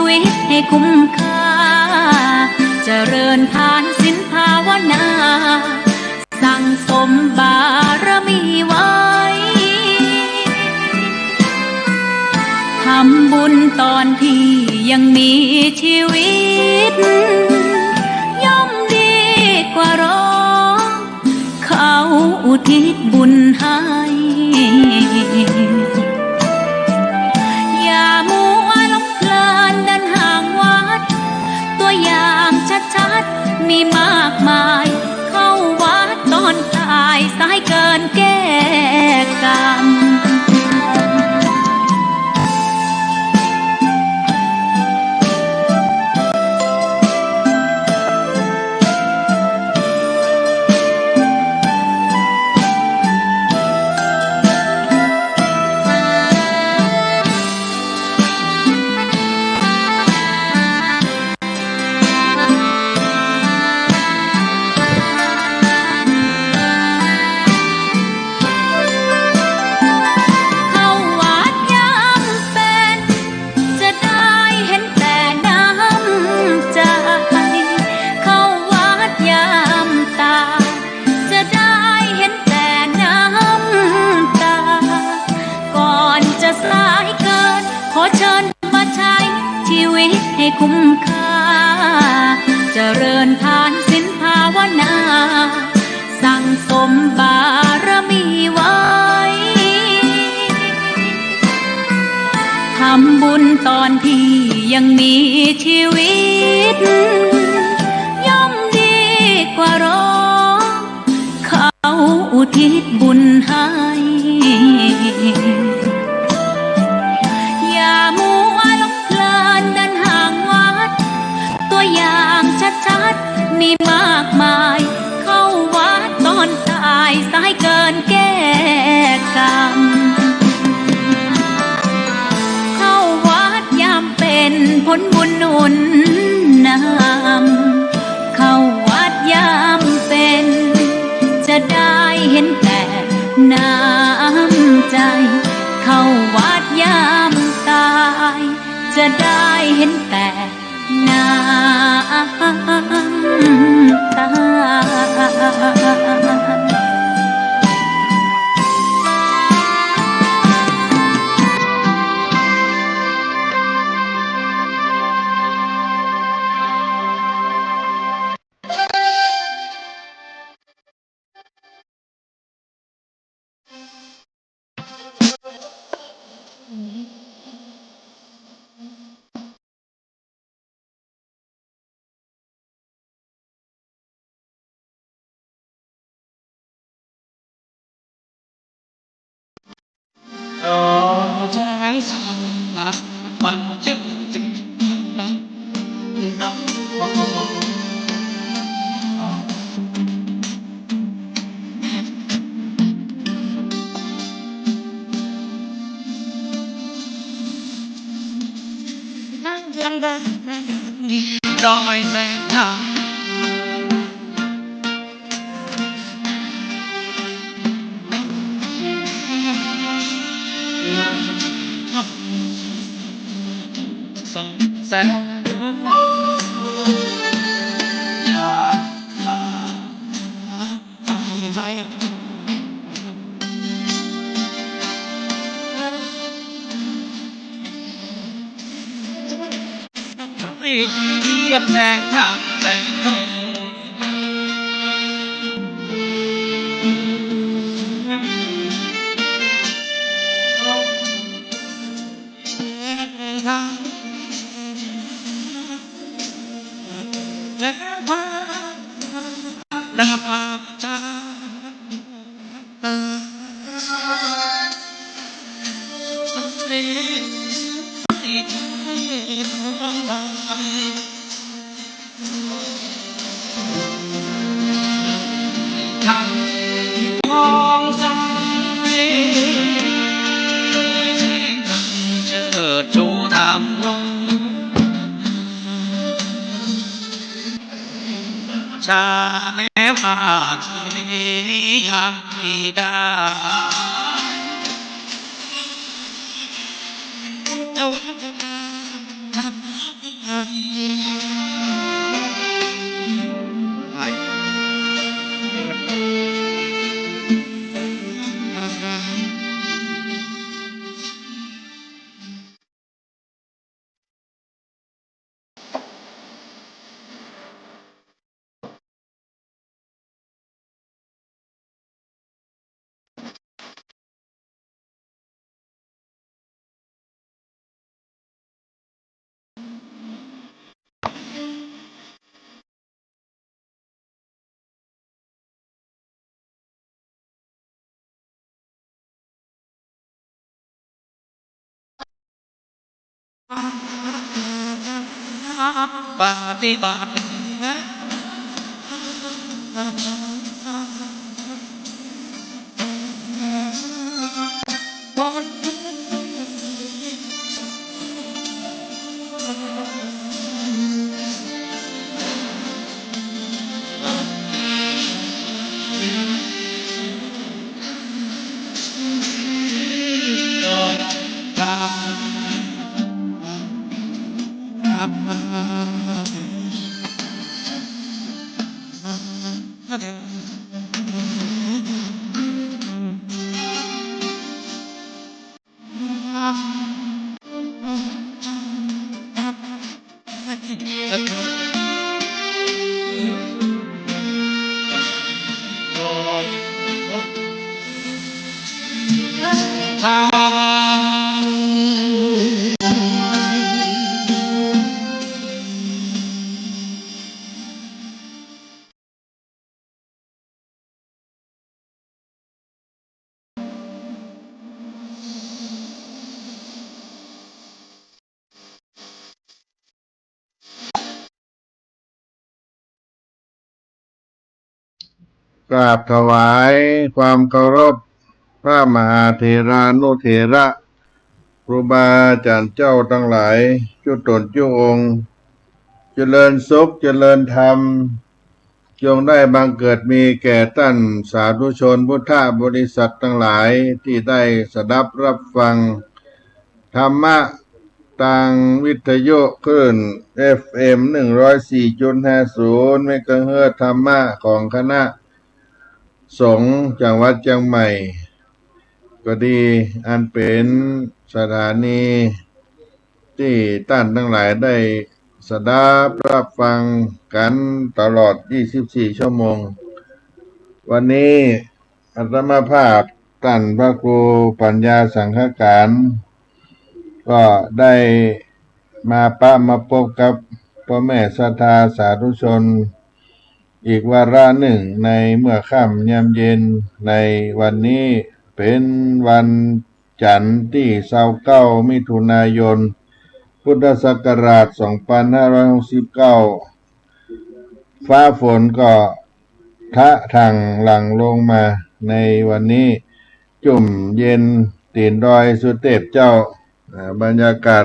วิตให้คุ้มค่าเจริญทานศีลภาวนาสั่งสมบารมีไว้ทำบุญตอนที่ยังมีชีวิตย่อมดีกว่ารอเขาอุทิศบุญให้อย่ามัวหลงเพลินเดินห่างวัดตัวอย่างชัดๆมีมากมายเข้าวัดตอนตายสายเกินแก้กรรมชีวิตให้คุ้มค่าเจริญทานศีลภาวนาสั่งสมบารมีไว้ทำบุญตอนที่ยังมีชีวิตย่อมดีกว่ารอเขาอุทิศบุญให้ชัดๆมีมากมายเข้าวัดตอนตายสายเกินแก้กรรมเข้าวัดยามเป็นผลบุญหนุนนำเข้าวัดยามเป็นจะได้เห็นแต่น้ำใจเข้าวัดยามตายจะได้เห็นแต่น้ำตามันจึงจึงน้ำยังได้ดีดอยแม่ทางแสนเยี่ยมแรงทางแรงมองซ้ายเจอจูทำลงชาแม้ผ่านยังไม่ได้ ปาฏิปาฏิกราบถวายความเคารพพระมหาเถรานุเถระครูบาอาจารย์เจ้าทั้งหลายจุตนจุองค์เจริญสุขเจริญธรรมจงได้บังเกิดมีแก่ท่านสาธุชนพุทธบริษัททั้งหลายที่ได้สดับรับฟังธรรมะทางวิทยุคลื่น FM 104.50 เมกะเฮิรตซ์ธรรมะของคณะสงฆ์จังหวัดเชียงใหม่ก็ดีอันเป็นสถานีที่ท่านทั้งหลายได้สดับรับฟังกันตลอด24ชั่วโมงวันนี้อาตมาภาพท่านพระครูปัญญาสังฆการก็ได้มาพบกับพ่อแม่ศรัทธาสาธุชนอีกวาระหนึ่งในเมื่อค่ำยามเย็นในวันนี้เป็นวันจันทร์ที่29มิถุนายนพุทธศักราช2569ฟ้าฝนก็ทะทังหลั่งลงมาในวันนี้จุ่มเย็นตีนดอยสุเทพเจ้าบรรยากาศ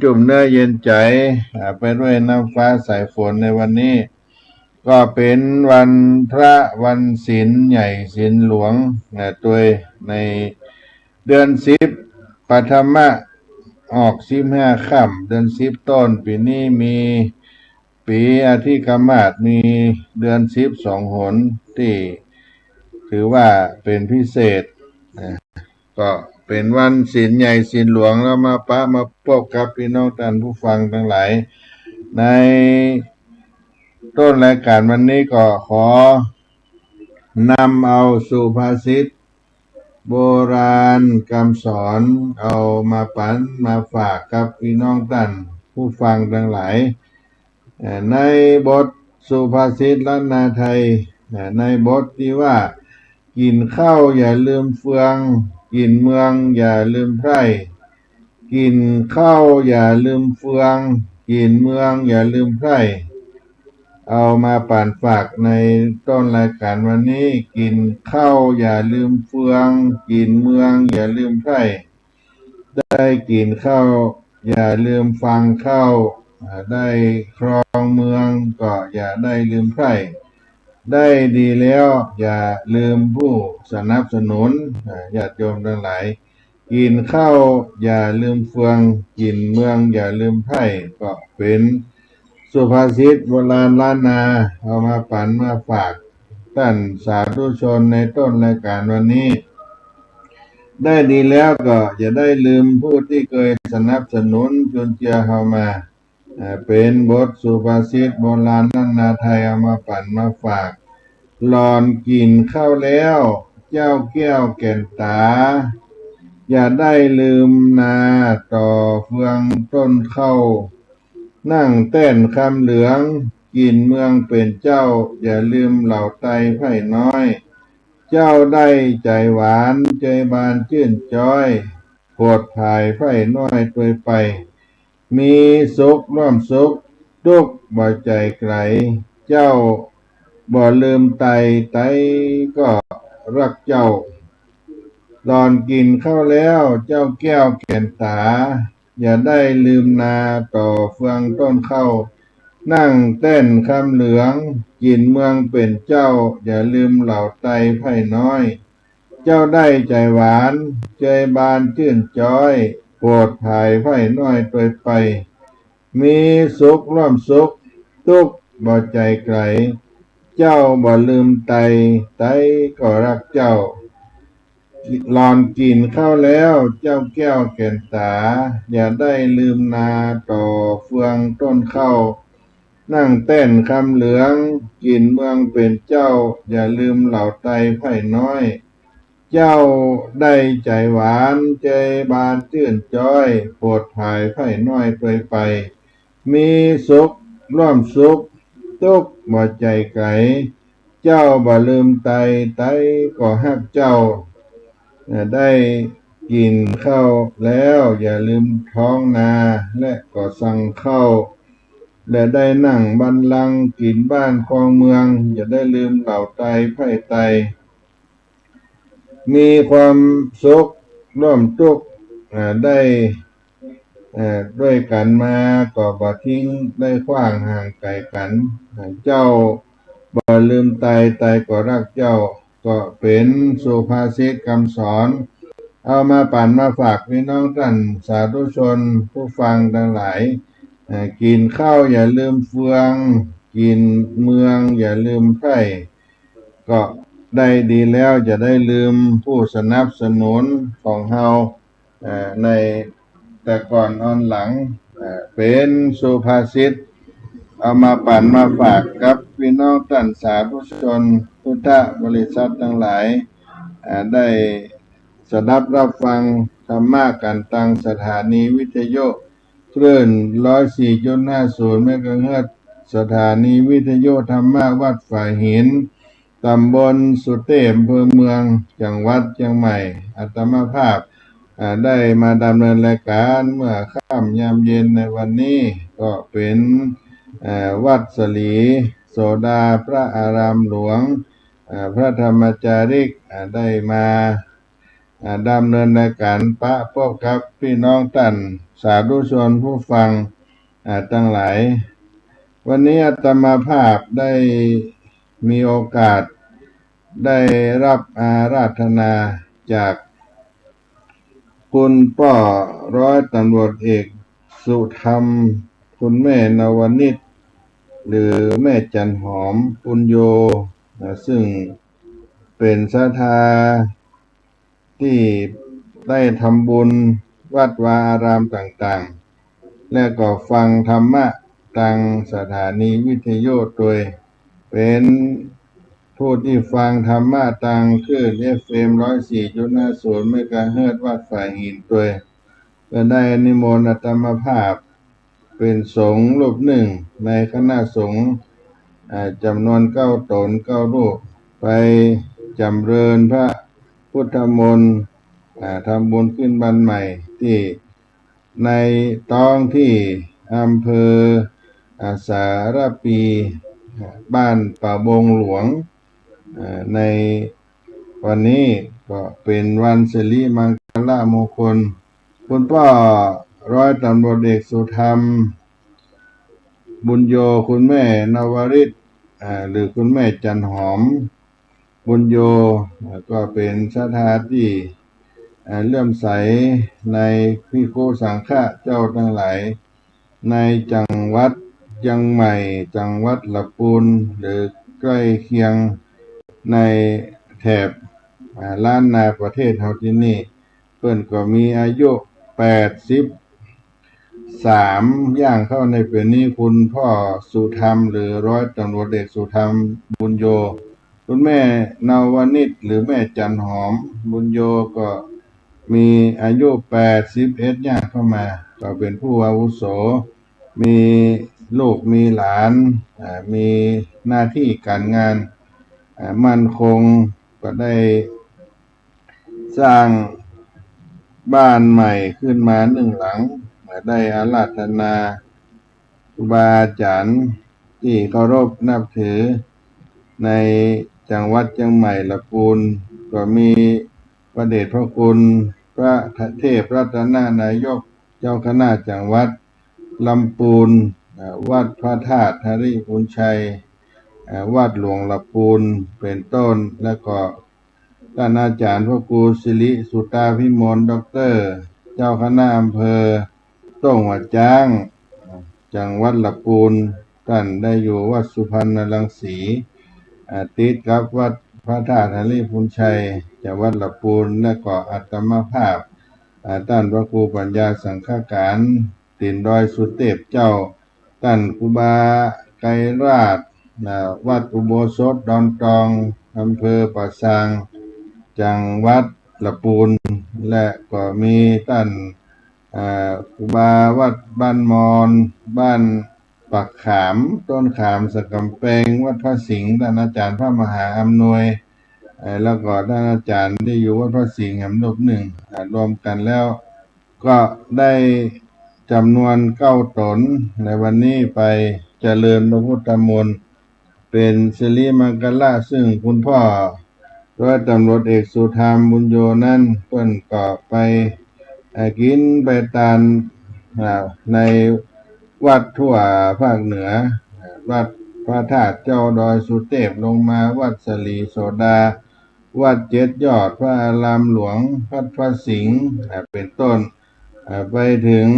จุ่มเนื้อเย็นใจไปด้วยน้ำฟ้าสายฝนในวันนี้ก็เป็นวันพระวันศีลใหญ่ศีลหลวงตัวในเดือน10ปฐมะออก15ค่ำเดือน10ต้นปีนี้มีปีอาทิกมาศมีเดือน10 2 หนที่ถือว่าเป็นพิเศษก็เป็นวันศีลใหญ่ศีลหลวงแล้วมาพบกับพี่น้องท่านผู้ฟังทั้งหลายในต้นรายการวันนี้ก็ขอนำเอาสุภาษิตโบราณคำสอนเอามามาฝากกับพี่น้องท่านผู้ฟังทั้งหลายในบทสุภาษิตล้านนาไทยในบทที่ว่ากินข้าวอย่าลืมเฟืองกินเมืองอย่าลืมไพร่กินข้าวอย่าลืมเฟืองกินเมืองอย่าลืมไพร่เอามาฝากในต้นรายการวันนี้กินข้าวอย่าลืมเฟืองกินเมืองอย่าลืมไพร่ได้กินข้าวอย่าลืมฟังข้าวได้ครองเมืองก็อย่าได้ลืมไพร่ได้ดีแล้วอย่าลืมผู้สนับสนุนญาติโยมทั้งหลาย กินข้าวอย่าลืมเฟืองกินเมืองอย่าลืมไผ่ก็เป็นสุภาษิตโบราณล้านนาเอามาปั่นมาฝากท่านสาธุชนในต้นรายการวันนี้ ได้ดีแล้วก็อย่าได้ลืมผู้ที่เคยสนับสนุนจุนเจือเข้ามาเป็นบทสุภาษิตโบราณล้านนาไทยเอามาปั่นมาฝากหลอนกินข้าวแล้วเจ้าแก้วแก่นตาอย่าได้ลืมนาต่อเฟืองต้นเข้านั่งเต้นคำเหลืองกินเมืองเป็นเจ้าอย่าลืมเหล่าไตไผ่น้อยเจ้าได้ใจหวานใจบานชื่นจ้อยโปรดภายไผ่น้อยตัวไปมีสุขร่วมสุขทุกข์บ่ใจไกลเจ้าบ่ลืมไตก็รักเจ้าตอนกินข้าวแล้วเจ้าแก้วแก่นตาอย่าได้ลืมนาต่อเฟืองต้นข้าวนั่งเต้นคำเหลืองกินเมืองเป็นเจ้าอย่าลืมเหล่าไตไผ่น้อยเจ้าได้ใจหวานใจบานชื่นจ้อยโปรดภายไผ่น้อยตัวไปมีสุขร่วมสุขทุกข์บ่ใจไกลเจ้าบ่ลืมไตก็รักเจ้าหลอนกินข้าวแล้วเจ้าแก้วแก่นตาอย่าได้ลืมนาต่อเฟืองต้นข้าวนั่งเต้นคำเหลืองกินเมืองเป็นเจ้าอย่าลืมเหล่าไตไผ่น้อยเจ้าได้ใจหวานใจบานชื่นจ้อยโปรดภายไผ่น้อยไปมีสุขร่วมสุขทุกข์บ่ใจไกลเจ้าบ่ลืมไตก็ฮักเจ้าได้กินข้าวแล้วอย่าลืมท้องนาและก็สั่งข้าวและได้นั่งบัลลังก์กินบ้านครองเมืองอย่าได้ลืมเหล่าไตไผ่ไตมีความสุขร่วมทุกข์ได้ด้วยกันมาก็บ่ทิ้งได้ขว้างห่างไกลกันเจ้าบ่ลืมไตก็รักเจ้าก็เป็นสุภาษิตคำสอนเอามาปั่นมาฝากพี่น้องท่านสาธุชนผู้ฟังทั้งหลายกินข้าวอย่าลืมเฟืองกินเมืองอย่าลืมไผ่ก็ได้ดีแล้วจะได้ลืมผู้สนับสนุนของเฮาในแต่ก่อนหลังเป็นสุภาษิตเอามาปั่นมาฝากกับพี่น้องท่านสาธุชนพุทธบริษัททั้งหลายได้สดับรับฟังธรรมะกันตังสถานีวิทยุคลื่น 104.50 เมกะเฮิรตซ์สถานีวิทยุธรรมะวัดฝ่ายหินตำบลสุเทพอำเภอเมืองจังหวัดเชียงใหม่อาตมาภาพได้มาดำเนินรายการเมื่อค่ำยามเย็นในวันนี้ก็เป็นวัดสลีโสดาพระอารามหลวงพระธรรมจาริกได้มาดำเนินรายการพบกับพี่น้องท่านสาธุชนผู้ฟังทั้งหลายวันนี้อาตมาภาพได้มีโอกาสได้รับอาราธนาจากคุณป้อร้อยตำรวจเอกสุธรรมคุณแม่นวนิชหรือแม่จันหอมปุญโยซึ่งเป็นศรัทธาที่ได้ทำบุญวัดวาอารามต่างๆและก็ฟังธรรมะทางสถานีวิทยุโดยเป็นผู้ที่ฟังธรรมะทางคลื่น FM 104.50 เมกะเฮิรตซ์วัดฝ่ายหินโดยก็ได้นิมนต์อาตมาภาพเป็นสงฆ์รูปหนึ่งในคณะสงฆ์จำนวน9 ตน 9 รูปไปจำเริญพระพุทธมนต์ทำบุญขึ้นบ้านใหม่ที่ในท้องที่อำเภอสารปีบ้านป่าบงหลวงในวันนี้ก็เป็นวันสิริมังคลมงคลคุณพ่อร้อยตำรวจเอกสุธรรมบุญโยคุณแม่นวริศหรือคุณแม่จันหอมบุญโยก็เป็นศรัทธาที่ เลื่อมใสในภิกขุสังฆะเจ้าทั้งหลายในจังหวัดเชียงใหม่จังหวัดลำพูนหรือใกล้เคียงในแถบล้านนาประเทศเฮาที่นี่เพิ่นก็มีอายุ83ย่างเข้าในปีนี้คุณพ่อสุธรรมหรือร้อยตำรวจเอกสุธรรมบุญโยคุณแม่นาวนิชหรือแม่จันหอมบุญโยก็มีอายุ81ย่างเข้ามาก็เป็นผู้อาวุโสมีลูกมีหลานมีหน้าที่การงานมั่นคงก็ได้สร้างบ้านใหม่ขึ้นมาหนึ่งหลังได้อาราธนาครูบาอาจารย์ที่เคารพนับถือในจังหวัดเชียงใหม่ลำพูนก็มีพระเดชพระคุณพระเทพรัตนานายกเจ้าคณะจังหวัดลำพูนวัดพระธาตุหริพุนชัยวัดหลวงลำพูนเป็นต้นและก็ท่านอาจารย์พระครูสิริสุตาภิมลด็อกเตอร์เจ้าคณะอำเภอต้งหัวจ้างจังหวัดลำพูนท่านได้อยู่วัดสุพรรณรังสีติดกับวัดพระธาตุหริพุนชัยจังหวัดลำพูนและก็อัตมภาพท่านพระครูปัญญาสังฆการตินดอยสุเทพเจ้าท่านครูบาไกรราชวัดอุโบสถดอนตองอำเภอป่าซางจังหวัดลำพูนและก็มีท่านครูบาวัดบ้านมอนบ้านปักขามต้นขามสะกำแพงวัดพระสิงห์ท่านอาจารย์พระมหาอำนวยแล้วก็ท่านอาจารย์ที่อยู่วัดพระสิงห์แห่งรูปหนึ่งรวมกันแล้วก็ได้จำนวน9 ตนในวันนี้ไปเจริญพระพุทธมนต์เป็นสิริมังคละซึ่งคุณพ่อร้อยตำรวจเอกสุธรรมบุญโยนั้นเพิ่นก็ไปกินไปตามในวัดทั่วภาคเหนือวัดพระธาตุเจ้าดอยสุเทพลงมาวัดสลีโสดาวัด7 ยอดพระอารามหลวงวัดพระสิงห์เป็นต้นไปถึง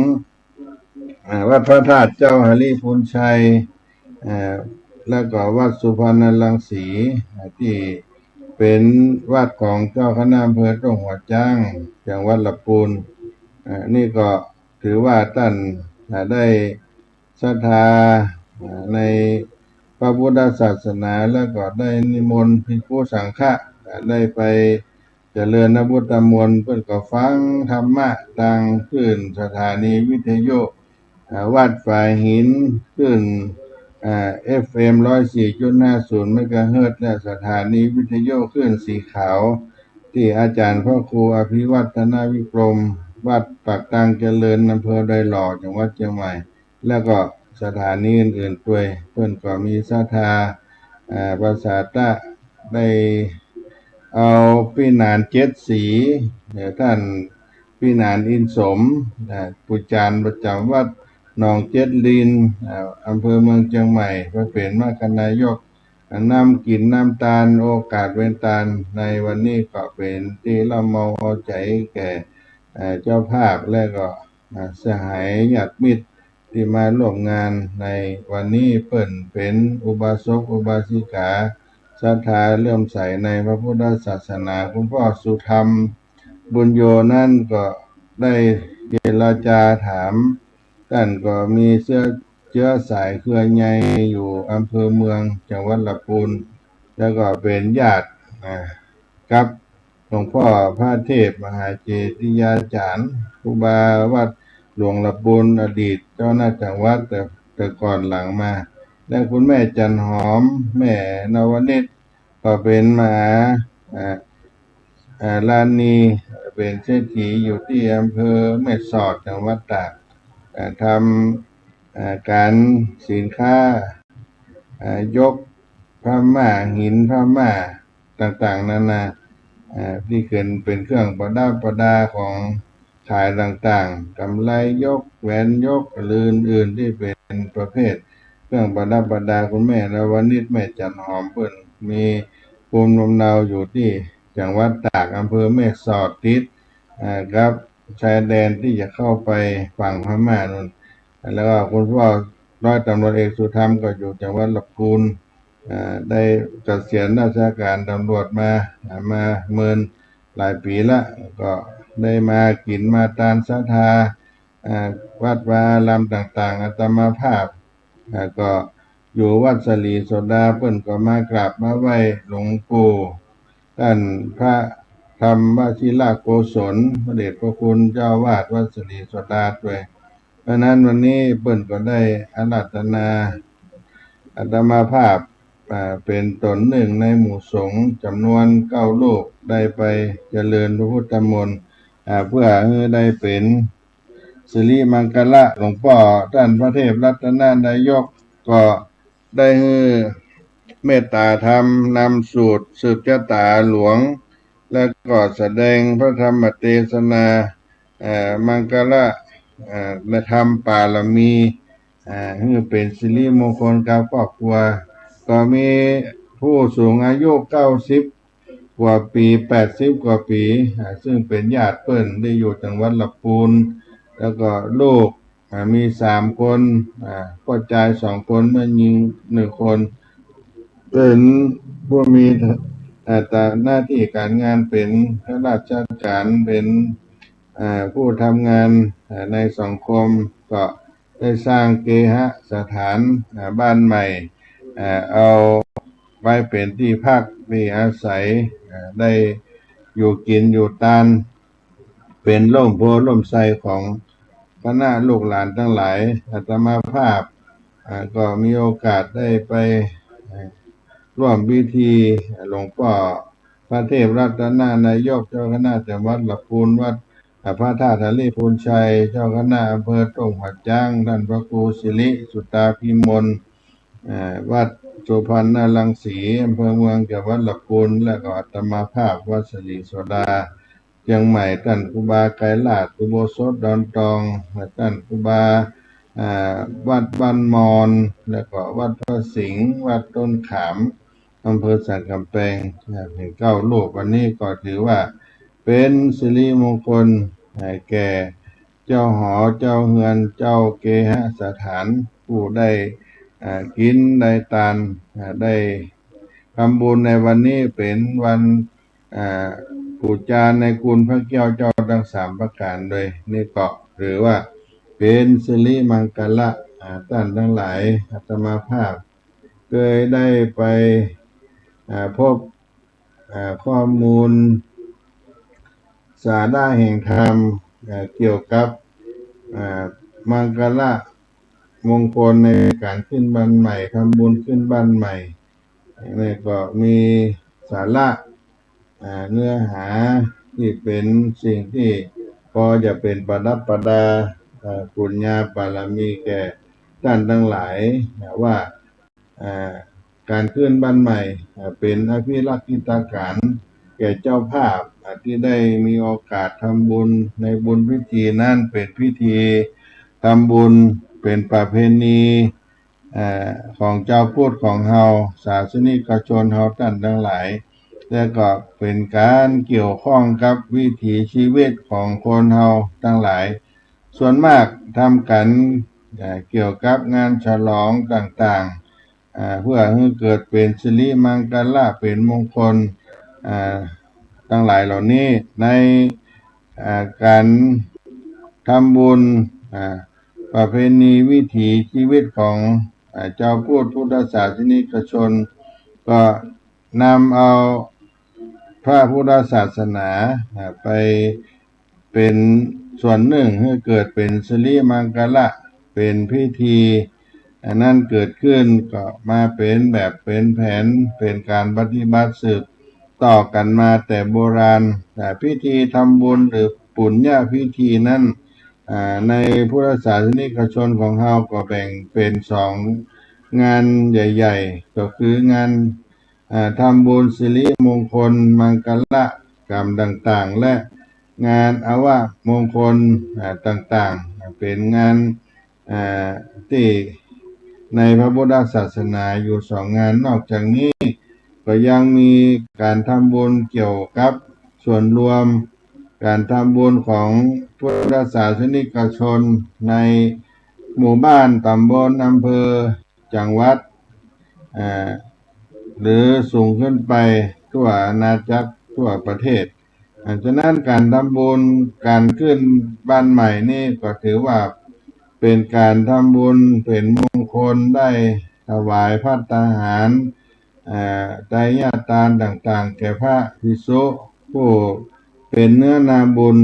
วัดพระธาตุเจ้าหริพุนชัยแล้วก็วัดสุพรรณรังสีที่เป็นวัดของเจ้าคณะอำเภอต้งหัวจ้างจังหวัดลำพูนนี่ก็ถือว่าท่านได้ศรัทธาในพระพุทธศาสนาแล้วก็ได้นิมนต์ภิกขุสังฆะได้ไปเจริญพระพุทธมนต์เพื่อก็ฟังธรรมะทางคลื่นสถานีวิทยุวัดฝ่ายหินคลื่นFM 104.50 เมกะเฮิรตซ์และสถานีวิทยุคลื่นสีขาวที่อาจารย์พ่อครูอภิวัฒนาวิกรมวัดปากทางเจริญอำเภอดอยหล่อจังหวัดเชียงใหม่แล้วก็สถานีอื่นๆด้วยเพิ่นก็มีศรัทธาภาษาตะได้เอาพี่นาน7 สีท่านพี่นานอินสมปุจจารย์ประจำวัดหนองเจ็ดลินอำเภอเมืองเชียงใหม่พระเป็นมรรคนายกนำกินน้ำตาลโอกาสเว้นตาลในวันนี้ก็เป็นที่เราเมาเอาใจแก่เจ้าภาพและก็สหายญาติมิตรที่มาร่วมงานในวันนี้เพิ่นเป็นอุบาสกอุบาสิกาศรัทธาเลื่อมใสในพระพุทธศาสนาคุณพ่อสุธรรมบุญโยนั่นก็ได้เจรจาถามท่านก็มีเชื้อสายเครือใหญ่อยู่อำเภอเมืองจังหวัดลำพูนแล้วก็เป็นญาติกับหลวงพ่อพระเทพมหาเจติยาจารย์ครูบาวัดหลวงลำพูนอดีตเจ้าหน้าจังหวัดแต่ก่อนหลังมาและคุณแม่จันหอมแม่นวนิชก็เป็นมหาลานีเป็นเศรษฐีอยู่ที่อำเภอแม่สอดจังหวัดตากทำการสินค้ายกพม่าหินพม่าต่างๆนานาที่เป็นเครื่องประดับประดาของขายต่างๆกำไลยกแหวนยกหรืออื่นๆที่เป็นประเภทเครื่องประดับประดาคุณแม่นวนิชแม่จันหอมเพิ่นมีภูมิลำเนาอยู่ที่จังหวัดตากอำเภอแม่สอดติด ครับชายแดนที่จะเข้าไปฝั่งพม่านู่นแล้วก็คุณพ่อร้อยตำรวจเอกสุธรรมก็อยู่จังหวัดลำพูนได้เกษียณราชการตำรวจมาเมินหลายปีละก็ได้มากินมาตามศรัทธาวัดวาอารามต่างๆอาตมาภาพก็อยู่วัดสลีโสดาเปิ้นก็มากราบมาไหว้หลวงปู่ท่านพระธรรมวชิราโกศลพระเดชพระคุณเจ้าวาดวัดสลีโสดาด้วยเพราะนั้นวันนี้เปิ้นก็ได้อาราธนาอาตมาภาพเป็นตนหนึ่งในหมู่สงฆ์จำนวน9 รูปได้ไปเจริญพระพุทธมนต์เพื่อให้ได้เป็นสิริมังคละหลวงพ่อท่านพระเทพรัตนนายกก็ได้ให้เมตตาธรรมนำสูตรสืบชะตาหลวงและก็แสดงพระธรรมเทศนามังคละและธรรมปารมีให้เป็นสิริมงคลกับครอบครัวก็มีผู้สูงอายุ90 กว่าปี80 กว่าปีซึ่งเป็นญาติเปิ้นได้อยู่จังหวัดลำพูนแล้วก็ลูกมี3 คนพ่อชาย2 คนแม่หญิง1 คนเป็นผู้มีแต่หน้าที่การงานเป็นข้าราชการเป็นผู้ทำงานในสังคมก็ได้สร้างเกหสถานบ้านใหม่เอาไว้เป็นที่พักที่อาศัยได้อยู่กินอยู่ตานเป็นร่มโพล่มไทรของคณะลูกหลานทั้งหลายอาตมาภาพก็มีโอกาสได้ไปร่วมพิธีหลวงพ่อพระเทพรัตนนายกเจ้าคณะจังหวัดลำพูนวัดพระธาตุทะเลพูนชัยเจ้าคณะอำเภอตงหัดจ้างท่านพระครูศิริสุตตาพิมลวัดสุพรรณรังสีอำเภอเมืองจังหวัดลำพูนและก็อาตมาภาพวัดสลีโสดาเชียงใหม่ท่านครูบาไกรลาภอุโบสถดอนตองท่านครูบาวัดบ้านมอนแล้วก็วัดพระสิงห์วัดต้นขามอำเภอสันกำแพงถึง9 รูปวันนี้ก็ถือว่าเป็นสิริมงคลแก่เจ้าหอเจ้าเฮือนเจ้าเกหสถานผู้ได้กินได้ทานได้ทำบุญในวันนี้เป็นวันบูชาในคุณพระแก้วเจ้าทั้ง3 ประการโดยนี่ก็หรือว่าเป็นสิริมังคละท่านทั้งหลายอาตมาภาพเคยได้ไปพบข้อมูลสาระแห่งธรรมเกี่ยวกับมังคละมงคลในการขึ้นบ้านใหม่ทำบุญขึ้นบ้านใหม่นี่ก็มีสาระเนื้อหาที่เป็นสิ่งที่พอจะเป็นประดับประดาปุญญาบารมีแก่ท่านทั้งหลายว่าการขึ้นบ้านใหม่เป็นอภิรักษ์การแก่เจ้าภาพที่ได้มีโอกาสทำบุญในบุญพิธีนั่นเป็นพิธีทำบุญเป็นประเพณีของเจ้าพุทธของเฮาศาสนิกชนเฮาท่านทั้งหลายและก็เป็นการเกี่ยวข้องกับวิถีชีวิตของคนเฮาทั้งหลายส่วนมากทำกันเกี่ยวกับงานฉลองต่างๆเพื่อให้เกิดเป็นสิริมังคละเป็นมงคลทั้งหลายเหล่านี้ในการทำบุญประเพณีวิถีชีวิตของเจ้าพุทธศาสนิกชนก็นำเอาพระพุทธศาสนาไปเป็นส่วนหนึ่งให้เกิดเป็นสิริมังคละเป็นพิธีนั่นเกิดขึ้นก็มาเป็นแบบเป็นแผนเป็นการปฏิบัติสืบต่อกันมาแต่โบราณพิธีทำบุญหรือปุญญพิธีนั้นในพุทธศาสนิกชนของเฮาก็แบ่งเป็น2 งานใหญ่ๆก็คืองานทำบุญสิริมงคลมังคละกรรมต่างๆและงานอวมงคลต่างๆเป็นงานที่ในพระพุทธศาสนาอยู่2 งานนอกจากนี้ก็ยังมีการทำบุญเกี่ยวกับส่วนรวม การทำบุญของพุทธศาสนิกชนในหมู่บ้านตำบลอำเภอจังหวัดหรือสูงขึ้นไปทั่วอาณาจักรทั่วประเทศฉะนั้นการทำบุญการขึ้นบ้านใหม่นี่ก็ถือว่าเป็นการทำบุญเป็นมงคลได้ถวายภัตตาหารไตรญาติทานต่างๆแก่พระภิกษุผู้เป็นเนื้อนาบุญ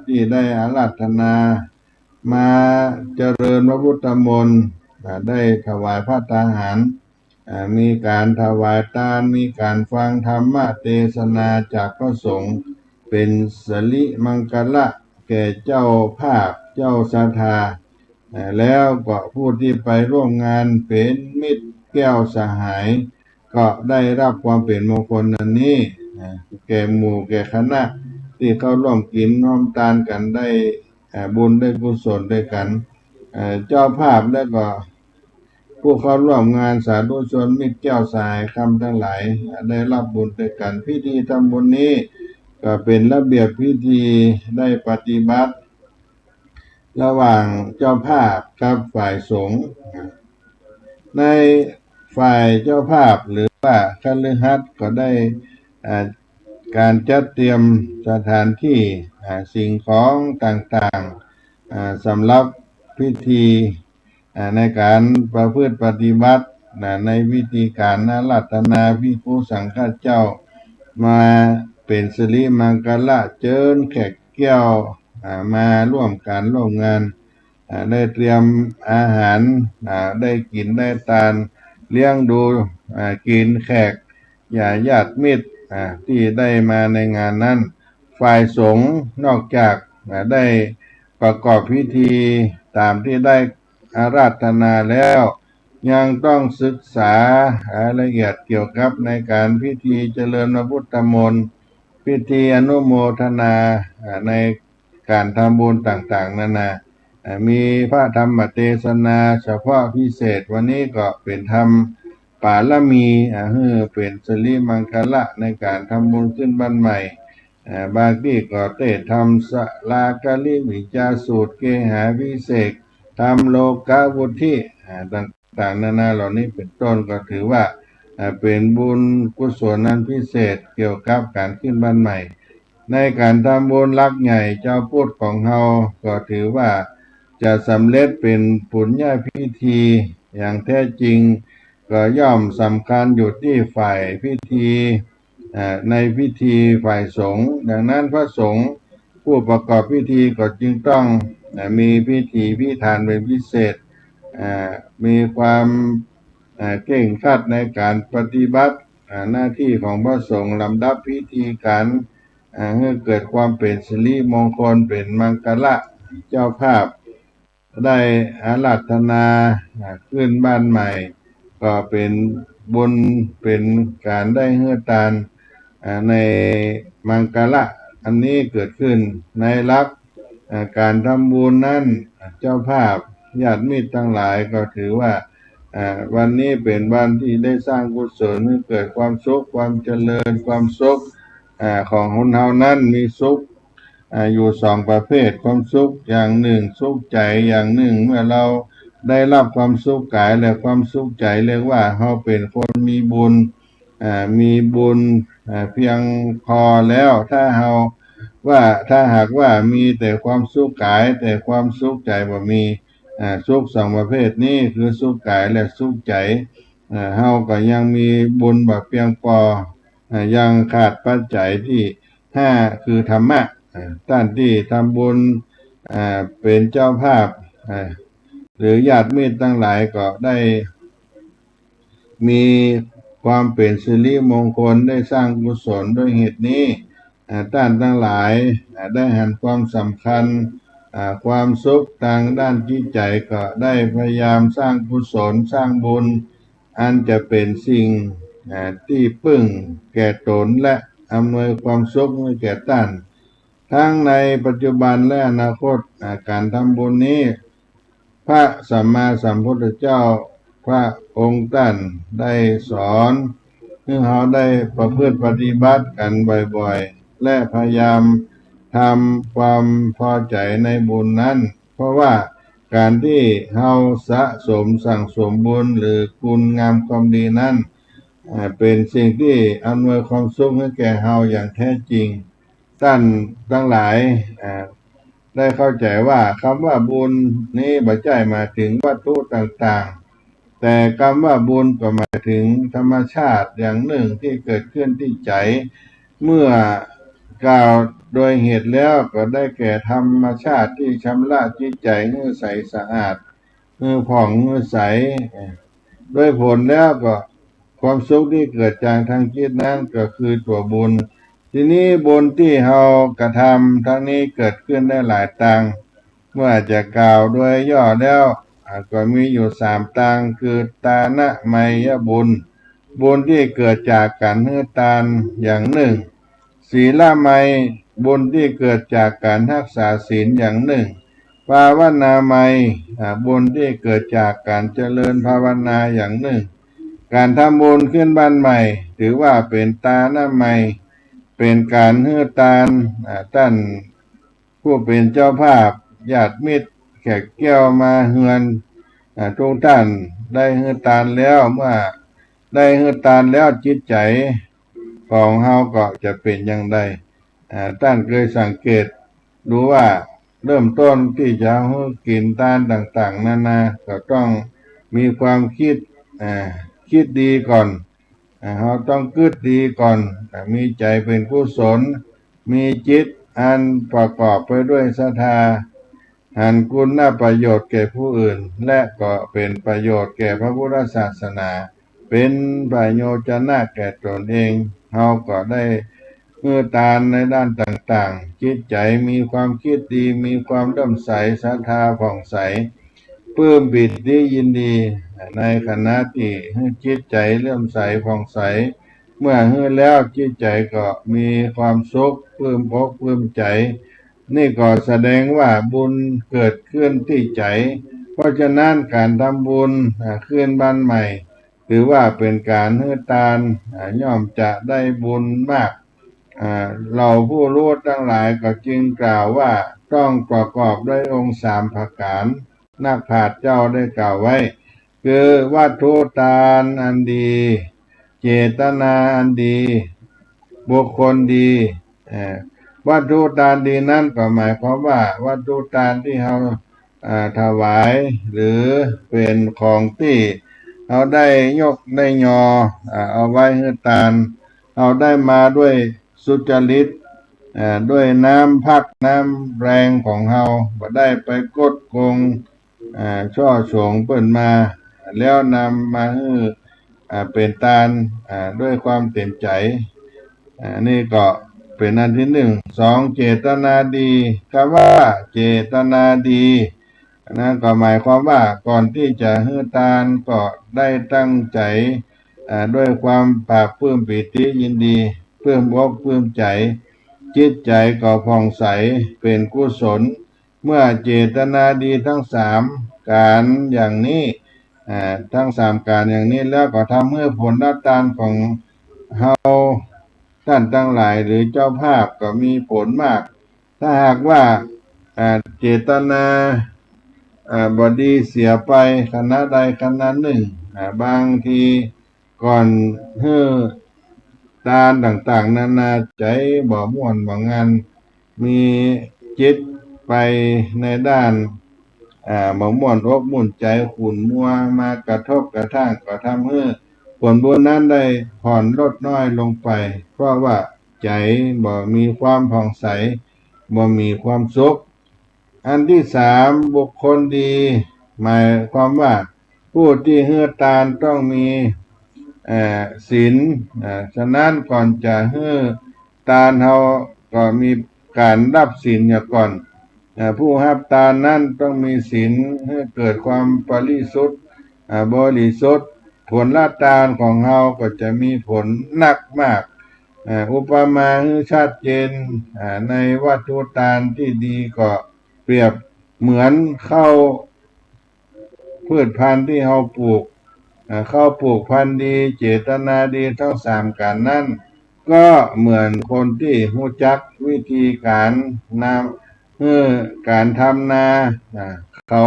ที่ได้อาราธนามาเจริญพระพุทธมนต์ได้ถวายภัตตาหารมีการถวายทานมีการฟังธรรมเทศนาจากพระสงฆ์เป็นสิริมังคละแก่เจ้าภาพเจ้าศรัทธาแล้วก็ผู้ที่ไปร่วมงานเป็นมิตรแก้วสหายก็ได้รับความเป็นมงคลอันนี้แก่หมู่แก่คณะที่เขาร่วมกินร่วมทานกันได้บุญได้กุศลด้วยกันเจ้าภาพและก็ผู้เข้าร่วมงานสาธุชนมิตรแก้วสหายคำทั้งหลายได้รับบุญด้วยกันพิธีทำบุญนี้ก็เป็นระเบียบพิธีได้ปฏิบัติระหว่างเจ้าภาพกับฝ่ายสงฆ์ในฝ่ายเจ้าภาพหรือว่าคฤหัสถ์ก็ได้การจัดเตรียมสถานที่สิ่งของต่างๆสำหรับพิธีในการประพฤติปฏิบัติในวิธีการอาราธนาภิกขุสังฆเจ้ามาเป็นสิริมังคละเชิญแขกแก้วมาร่วมการร่วมงานได้เตรียมอาหารได้กินได้ทานเลี้ยงดูกินแขกญาติมิตรที่ได้มาในงานนั้นฝ่ายสงฆ์นอกจากได้ประกอบพิธีตามที่ได้อาราธนาแล้วยังต้องศึกษารายละเอียดเกี่ยวกับในการพิธีเจริญพระพุทธมนต์พิธีอนุโมทนาในการทำบุญต่างๆนานามีพระธรรมเทศนาเฉพาะพิเศษวันนี้ก็เป็นธรรมปาลมีเป็นสิริมังคละในการทำบุญขึ้นบ้านใหม่บางที่ก็ได้ทำสลากลิวิจาสูตรเกหาวิเศษทำโลกาวุธิต่างๆนานาเหล่านี้เป็นต้นก็ถือว่าเป็นบุญกุศลนั้นพิเศษเกี่ยวกับการขึ้นบ้านใหม่ในการทำบุญลักใหญ่เจ้าพุทธของเฮาก็ถือว่าจะสำเร็จเป็นปุญญพิธีอย่างแท้จริงก็ย่อมสำคัญอยู่ที่ฝ่ายพิธีในพิธีฝ่ายสงฆ์ดังนั้นพระสงฆ์ผู้ประกอบพิธีก็จึงต้องมีพิธีพิธานเป็นพิเศษมีความเก่งคาดในการปฏิบัติหน้าที่ของพระสงฆ์ลำดับพิธีการให้เกิดความเป็นสิริมงคลเป็นมังคละเจ้าภาพได้อาราธนาขึ้นบ้านใหม่ก็เป็นบุญเป็นการได้เฮือทานในมังคละอันนี้เกิดขึ้นในลักษณ์การทำบุญนั้นเจ้าภาพญาติมิตรทั้งหลายก็ถือว่าวันนี้เป็นวันที่ได้สร้างกุศลให้เกิดความสุขความเจริญความสุขของคนเฮานั้นมีสุขอยู่สองประเภทความสุขอย่างหนึ่งสุขใจอย่างหนึ่งเมื่อเราได้รับความสุขกายและความสุขใจเรียกว่าเฮาเป็นคนมีบุญมีบุญเพียงพอแล้วถ้าหากว่ามีแต่ความสุขกายแต่ความสุขใจบ่มีสุขสองประเภทนี้คือสุขกายและสุขใจเฮาก็ยังมีบุญบ่เพียงพอยังขาดปัจจัยที่5คือธรรมะท่านที่ทำบุญเป็นเจ้าภาพหรือญาติมิตรทั้งหลายก็ได้มีความเป็นสิริมงคลได้สร้างกุศลด้วยเหตุนี้ท่านทั้งหลายได้หันความสำคัญความสุขทางด้านจิตใจก็ได้พยายามสร้างกุศลสร้างบุญอันจะเป็นสิ่งที่พึ่งแก่ตนและอำนวยความสุขให้แก่ท่านทั้งในปัจจุบันและอนาคตการทำบุญนี้พระสัมมาสัมพุทธเจ้าพระองค์ท่านได้สอนให้เราได้ประพฤติปฏิบัติกันบ่อยๆและพยายาม ทำความพอใจในบุญนั้นเพราะว่าการที่เฮาสะสมสั่งสมบุญหรือคุณงามความดีนั้นเป็นสิ่งที่อำนวยความสุขให้แก่เฮาอย่างแท้จริงท่านทั้งหลายได้เข้าใจว่าคำว่าบุญนี้บ่ใช่หมายถึงวัตถุต่างๆแต่คำว่าบุญก็หมายถึงธรรมชาติอย่างหนึ่งที่เกิดขึ้นที่ใจเมื่อกล่าวโดยเหตุแล้วก็ได้แก่ธรรมชาติที่ชำระจิตใจให้ใสสะอาดให้ผ่องให้ใสโดยผลแล้วก็ความสุขที่เกิดจากทางจิตนั้นก็คือตัวบุญทีนี้บุญที่เรากระทำทั้งนี้เกิดขึ้นได้หลายตังเมื่อจะกล่าวโดยย่อแล้วก็มีอยู่3ตังคือตานะไมยบุญบุญที่เกิดจากการให้ทานอย่างหนึ่งศีลไมยบุญที่เกิดจากการรักษาศีลอย่างหนึ่งภาวนาไมยบุญที่เกิดจากการเจริญภาวนาอย่างหนึ่งการทำบุญขึ้นบ้านใหม่ถือว่าเป็นตานะไมยเป็นการให้ทานท่านผู้เป็นเจ้าภาพญาติมิตรแขกแก้วมาเฮือนทุกท่านได้ให้ทานแล้วเมื่อได้ให้ทานแล้วจิตใจของเฮาก็จะเป็นอย่างไรท่านเคยสังเกตดูว่าเริ่มต้นที่จะให้กินทานต่างๆนานาก็ต้องมีความคิดดีก่อนเราต้องคิดดีก่อนมีใจเป็นกุศลมีจิตอันประกอบไปด้วยศรัทธาหันคุณประโยชน์แก่ผู้อื่นและก็เป็นประโยชน์แก่พระพุทธศาสนาเป็นประโยชนะแก่ตนเองเราก็ได้เมื่อทานในด้านต่างๆจิตใจมีความคิดดีมีความเลื่อมใสศรัทธาผ่องใสปลื้มปิติยินดีในขณะที่จิตใจเลื่อมใสผ่องใสเมื่อเฮือแล้วจิตใจก็มีความสุขปลื้มอกปลื้มใจนี่ก็แสดงว่าบุญเกิดขึ้นที่ใจเพราะฉะนั้นการทำบุญขึ้นบ้านใหม่ถือว่าเป็นการให้ทานย่อมจะได้บุญมากเราผู้รู้ทั้งหลายก็จึงกล่าวว่าต้องประกอบด้วยองค์3ประการนักปราชญ์เจ้าได้กล่าวไว้คือวัตถุทานอันดีเจตนาอันดีบุคคลดีวัตถุทานดีนั้นก็หมายความว่าวัตถุทานที่เราถวายหรือเป็นของที่เราได้ยกได้ยอเอาไว้ให้ทานเราได้มาด้วยสุจริตด้วยน้ำพักน้ำแรงของเราบ่ได้ไปกดโกงช่อฉงเปิ้นมาแล้วนำมาให้เป็นทานด้วยความเต็มใจนี่ก็เป็นอันที่1 2เจตนาดีคำว่าเจตนาดีนะก็หมายความว่าก่อนที่จะให้ทานก็ได้ตั้งใจด้วยความปราบปลื้มปิติยินดีปลื้มอกปลื้มใจจิตใจก็ผ่องใสเป็นกุศลเมื่อเจตนาดีทั้ง3การอย่างนี้ทั้ง3การอย่างนี้แล้วก็ทำให้ผลทานของเฮาท่านทั้งหลายหรือเจ้าภาพก็มีผลมากถ้าหากว่าเจตนาบดีเสียไปคณะใดคณะหนึ่งบางทีก่อนเฮือทานต่างๆนานาใจบ่ม่วนบ่งานมีจิตไปในด้านบ่ม่วนอกม่วนใจขุ่นมัวมากระทบกระทั่งก็ทำให้ผลบุญนั้นได้ผ่อนลดน้อยลงไปเพราะว่าใจบ่มีความผ่องใสบ่มีความสุขอันที่3บุคคลดีหมายความว่าผู้ที่ให้ทานต้องมีศีลฉะนั้นก่อนจะให้ทานเฮาก็มีการรับศีลก่อนผู้รับทานนั้นต้องมีศีลให้เกิดความบริสุทธิ์ผลละทานของเฮาก็จะมีผลหนักมากอุปมาให้ชัดเจนในวัตถุทานที่ดีก็เปรียบเหมือนข้าวพืชพันธุ์ที่เฮาปลูกข้าวปลูกพันธุ์ดีเจตนาดีทั้ง3การนั้น ก็เหมือนคนที่รู้จักวิธีการการทำนาเขา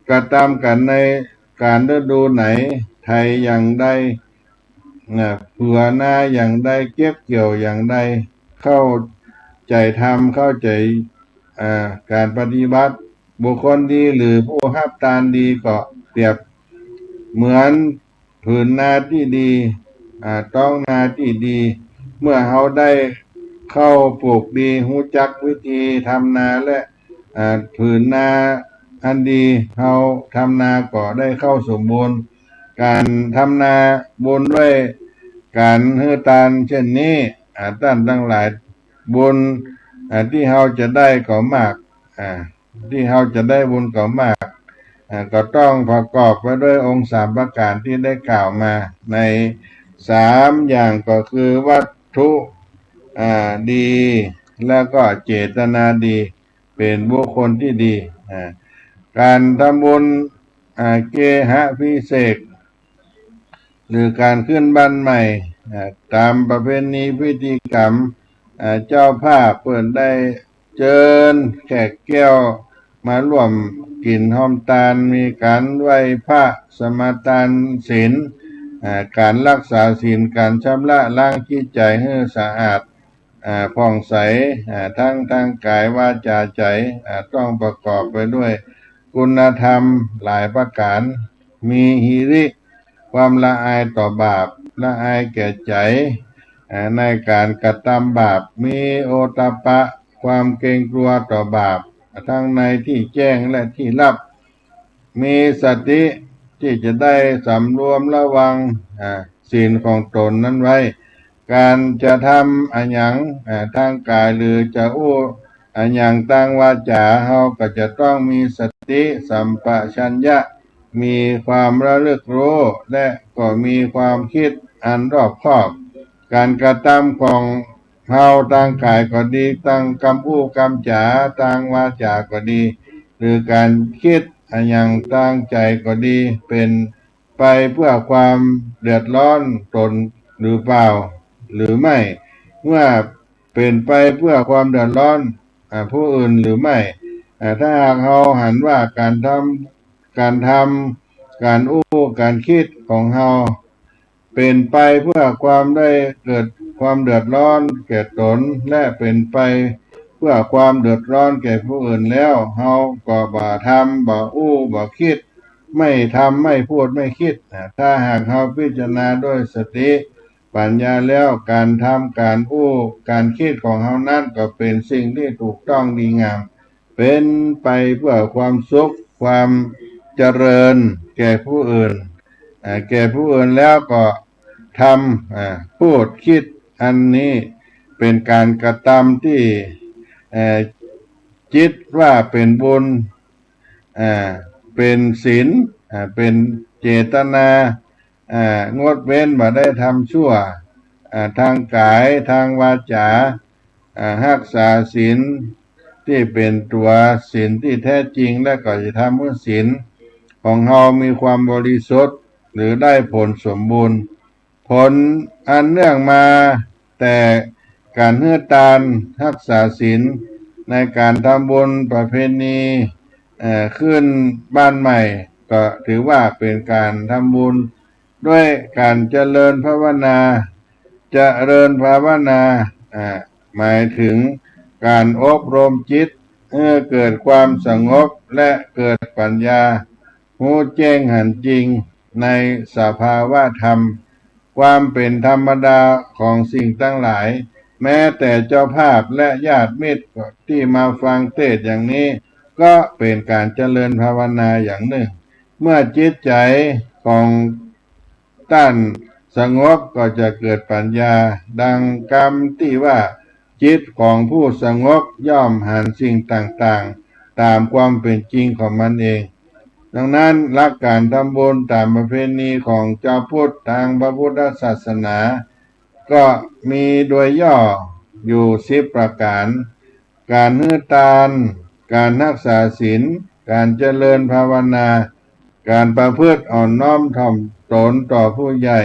กระทำกันในการฤดูไหนไทยอย่างใดเผื่อหน้าอย่างใดเก็บเกี่ยวอย่างใดเข้าใจทำเข้าใจการปฏิบัติบุคคลดีหรือผู้รับทานดีก็เปรียบเหมือนผืนนาที่ดีต้องนาที่ดีเมื่อเขาได้เข้าปลูกดีรู้จักวิธีทำนาและผืนนาอันดีเขาทำนาก็ได้เข้าสมบูรณ์การทำนาบุญด้วยการฮือทานเช่นนี้ท่านทั้งหลายบุญที่เขาจะได้ก็มากที่เขาจะได้บุญก็มากก็ต้องประกอบไปด้วยองค์3ประการที่ได้กล่าวมาใน3อย่างก็คือวัตถุดีแล้วก็เจตนาดีเป็นบุคคลที่ดีการทำบุญเกหะพิเศษกหรือการขึ้นบ้านใหม่ตามประเพณีพิธีกรรมเจ้าภาพเปิดได้เชิญแขกแก้วมาร่วมกินหอมตาลมีการไหว้พระสมาทานศีลการรักษาศีลการชำระล้างจิตใจให้สะอาดผ่องใสทั้งทางกายวาจาใจต้องประกอบไปด้วยคุณธรรมหลายประการมีหิริความละอายต่อบาปละอายแก่ใจในการกระทำบาปมีโอตตัปปะความเกรงกลัวต่อบาปทั้งในที่แจ้งและที่ลับมีสติที่จะได้สำรวมระวังศีลของตนนั้นไว้การจะทำอันหยังทางกายหรือจะอันหยังทางวาจาเฮาก็จะต้องมีสติสัมปชัญญะมีความระลึกรู้และก็มีความคิดอันรอบคอบการกระทำของเฮาทางกายก็ดีทางคำพูดคำจาทางวาจาก็ดีหรือการคิดอันหยังทางใจก็ดีเป็นไปเพื่อความเดือดร้อนตนหรือเปล่าหรือไม่เมื่อเป็นไปเพื่อความเดือดร้อนผู้อื่นหรือไม่ถ้าหากเราหันว่าการทำการคิดของเราเป็นไปเพื่อความได้เกิดความเดือดร้อนแก่ตนและเป็นไปเพื่อความเดือดร้อนแก่ผู้อื่นแล้วเราก็บ่ทำบ่คิดไม่ทำไม่พูดไม่คิดถ้าหากเราพิจารณาด้วยสติปัญญาแล้วการทำการคิดของเรานั้นก็เป็นสิ่งที่ถูกต้องดีงามเป็นไปเพื่อความสุขความเจริญแก่ผู้อื่นแล้วก็ทำพูดคิดอันนี้เป็นการกระทำที่จิตว่าเป็นบุญเป็นศีลเป็นเจตนางดเว้นบ่ได้ทำชั่วทางกายทางวาจารักษาศีลที่เป็นตัวศีลที่แท้จริงและก็จะทำให้ศีลของเรามีความบริสุทธิ์หรือได้ผลสมบูรณ์ผลอันเนื่องมาแต่การให้ทานรักษาศีลในการทำบุญประเพณีขึ้นบ้านใหม่ก็ถือว่าเป็นการทำบุญด้วยการเจริญภาวนาหมายถึงการอบรมจิตให้เกิดความสงบและเกิดปัญญารู้แจ้งเห็นจริงในสภาวะธรรมความเป็นธรรมดาของสิ่งทั้งหลายแม้แต่เจ้าภาพและญาติมิตรที่มาฟังเทศน์อย่างนี้ก็เป็นการเจริญภาวนาอย่างหนึ่งเมื่อจิตใจของท่านสงบก็จะเกิดปัญญาดังคำที่ว่าจิตของผู้สงบย่อมเห็นสิ่งต่างๆตามความเป็นจริงของมันเองดังนั้นหลักการทำบุญตามประเพณีของเจ้าพุทธทางพระพุทธศาสนาก็มีโดยย่ออยู่10ประการการให้ทานการรักษาศีลการเจริญภาวนาการประพฤติอ่อนน้อมถ่อมตนต่อผู้ใหญ่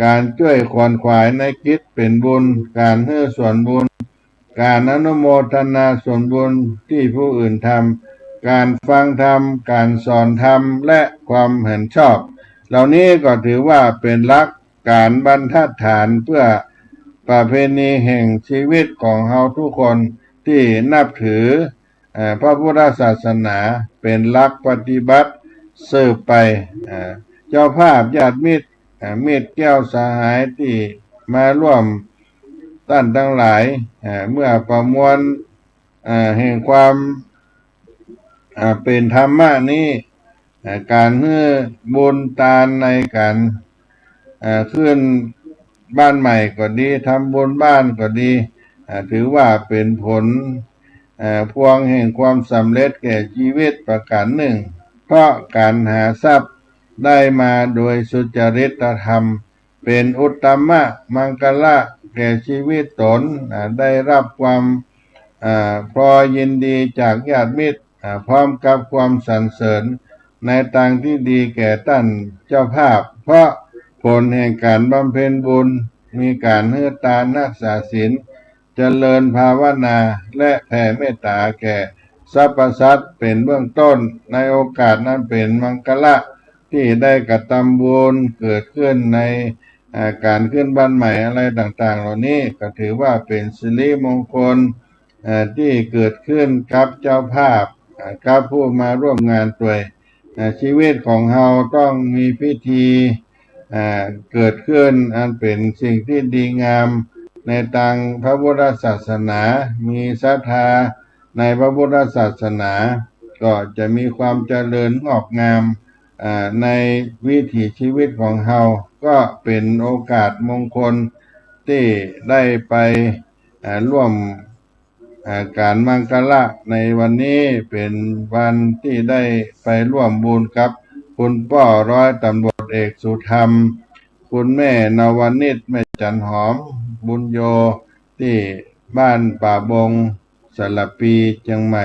การช่วยขวนขวายในกิจเป็นบุญการให้ส่วนบุญการอนุโมทนาส่วนบุญที่ผู้อื่นทำการฟังธรรมการสอนธรรมและความเห็นชอบเหล่านี้ก็ถือว่าเป็นหลักการบรรทัดฐานเพื่อประเพณีแห่งชีวิตของเราทุกคนที่นับถือพระพุทธศาสนาเป็นหลักปฏิบัติสืบไปเจ้าภาพญาติมิตรมิตรแก้วสหายที่มาร่วมท่านทั้งหลายเมื่อประมวลแห่งความเป็นธรรมะนี้การให้บุญทานในการขึ้นบ้านใหม่ก็ดีทำบุญบ้านก็ดีถือว่าเป็นผลพวงแห่งความสำเร็จแก่ชีวิตประการหนึ่งเพราะการหาทรัพย์ได้มาโดยสุจริตธรรมเป็นอุตตมะมังคละแก่ชีวิตตนได้รับความพอยินดีจากญาติมิตรพร้อมกับความสรรเสริญในทางที่ดีแก่ท่านเจ้าภาพเพราะผลแห่งการบำเพ็ญบุญมีการให้ทานรักษาศีลเจริญภาวนาและแผ่เมตตาแก่สรรพสัตว์เป็นเบื้องต้นในโอกาสนั้นเป็นมังคละที่ได้กระทำบุญเกิดขึ้นในการขึ้นบ้านใหม่อะไรต่างๆเหล่านี้ก็ถือว่าเป็นสิริมงคลที่เกิดขึ้นกับเจ้าภาพกับผู้มาร่วมงานด้วยชีวิตของเราต้องมีพิธีเกิดขึ้นอันเป็นสิ่งที่ดีงามในทางพระพุทธศาสนามีศรัทธาในพระพุทธศาสนาก็จะมีความเจริญงอกงามในวิถีชีวิตของเราก็เป็นโอกาสมงคลที่ได้ไปร่วมการมังคละในวันนี้เป็นวันที่ได้ไปร่วมบุญกับคุณพ่อร้อยตำรวจเอกสุธรรมคุณแม่นวนิชแม่จันหอมบุญโยที่บ้านป่าบงสระปีเชียงใหม่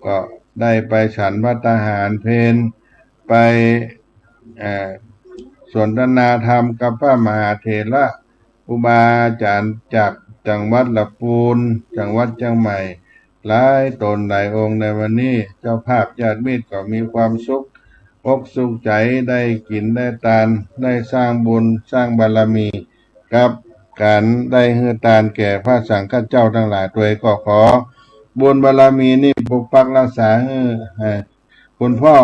ก็ได้ไปฉันภัตตาหารเพลไปสนทนาธรรมกับพระมหาเถระอุบาอาจารย์จากจังหวัดลำพูนจังหวัดเชียงใหม่หลายตนหลายองค์ในวันนี้เจ้าภาพญาติมิตรก็มีความสุขอกสุขใจได้กินได้ทานได้สร้างบุญสร้างบารมีกับการได้ให้ทานแก่พระสังฆเจ้าทั้งหลายตัวก็ขอบุญบารมีนี่ปกปักรักษาให้คุณพ่อ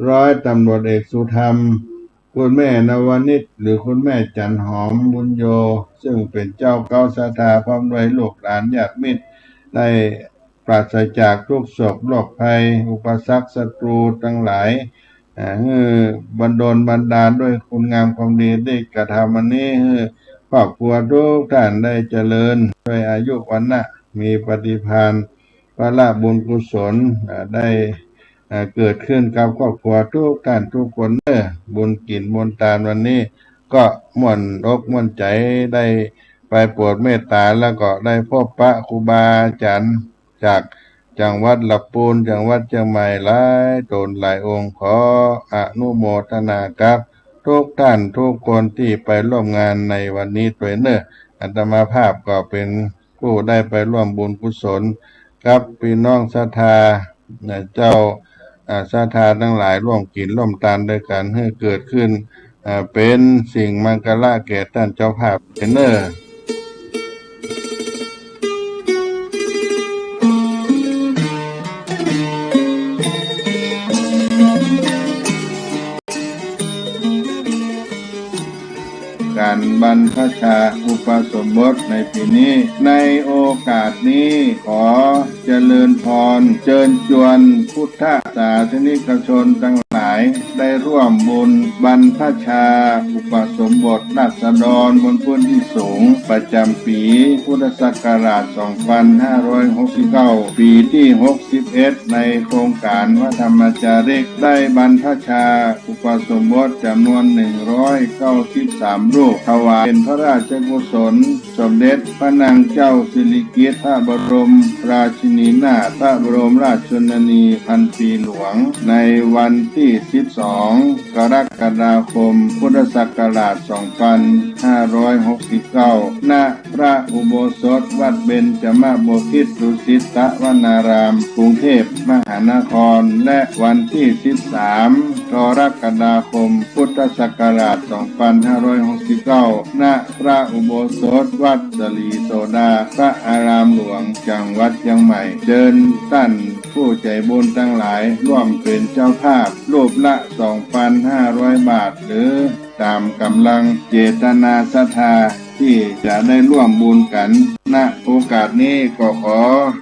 ร้อยตำรวจเอกสุธรรมคุณแม่นวนิชหรือคุณแม่จันหอมบุญโยซึ่งเป็นเจ้าเก้าศรัทธาพร้อมด้วยลูกหลานญาติมิตรได้ปราศจากทุกโศกโรคภัยอุปสรรคศัตรูทั้งหลายบันดลบันดาลด้วยคุณงามความดีได้กระทำอันนี้ครอบครัวทุกท่านได้เจริญด้วยอายุวันนะมีปฏิภาณพระบุญกุศลได้เกิดขึ้นกับครอบครัวทุกท่านทุกคนบุญกินบุญทานวันนี้ก็ม่วนอกม่วนใจได้ไปโปรดเมตตาแล้วก็ได้พบพระครูบาอาจารย์จากจังหวัดลำพูนจังหวัดเชียงใหม่หลายตนหลายองค์ขออนุโมทนากับทุกท่านทุกคนที่ไปร่วมงานในวันนี้ด้วยอาตมาภาพก็เป็นผู้ได้ไปร่วมบุญกุศลกับพี่น้องศรัทธาเจ้าศรัทธาทั้งหลายร่วมกินร่วมทานด้วยกันให้เกิดขึ้นเป็นสิ่งมังคละแก่ท่านเจ้าภาพการบรรพชาอุปสมบทในปีนี้ในโอกาสนี้ขอเจริญพรเชิญชวนพุทธศาสนิกชนทั้งหลายได้ร่วมบุญบรรพชาอุปสมบทราษฎรบนพื้นที่สูงประจำปีพุทธศักราช 2569 ปีที่ 61 ในโครงการวัดธรรมจาริกได้บรรพชาอุปสมบทจำนวน 193 รูปถวายเป็นพระราชกุศลสมเด็จพระนางเจ้าสิริกิติ์พระบรมราชินีนาถพระบรมราชชนนีพันปีหลวงในวันที่ 12 กรกฎาคม พุทธศักราช 2569 ณ พระอุโบสถวัดเบญจมบพิตรดุสิตวนาราม กรุงเทพมหานคร และวันที่ 13 กรกฎาคม พุทธศักราช 2569 ณ พระอุโบสถวัดสลีโสดา พระอารามหลวง จังหวัดเชียงใหม่เชิญท่านผู้ใจบุญทั้งหลายร่วมเป็นเจ้าภาพรูปละ 2,500 บาท หรือตามกำลังเจตนาศรัทธาที่จะได้ร่วมบุญกันณโอกาสนี้ก็ขอ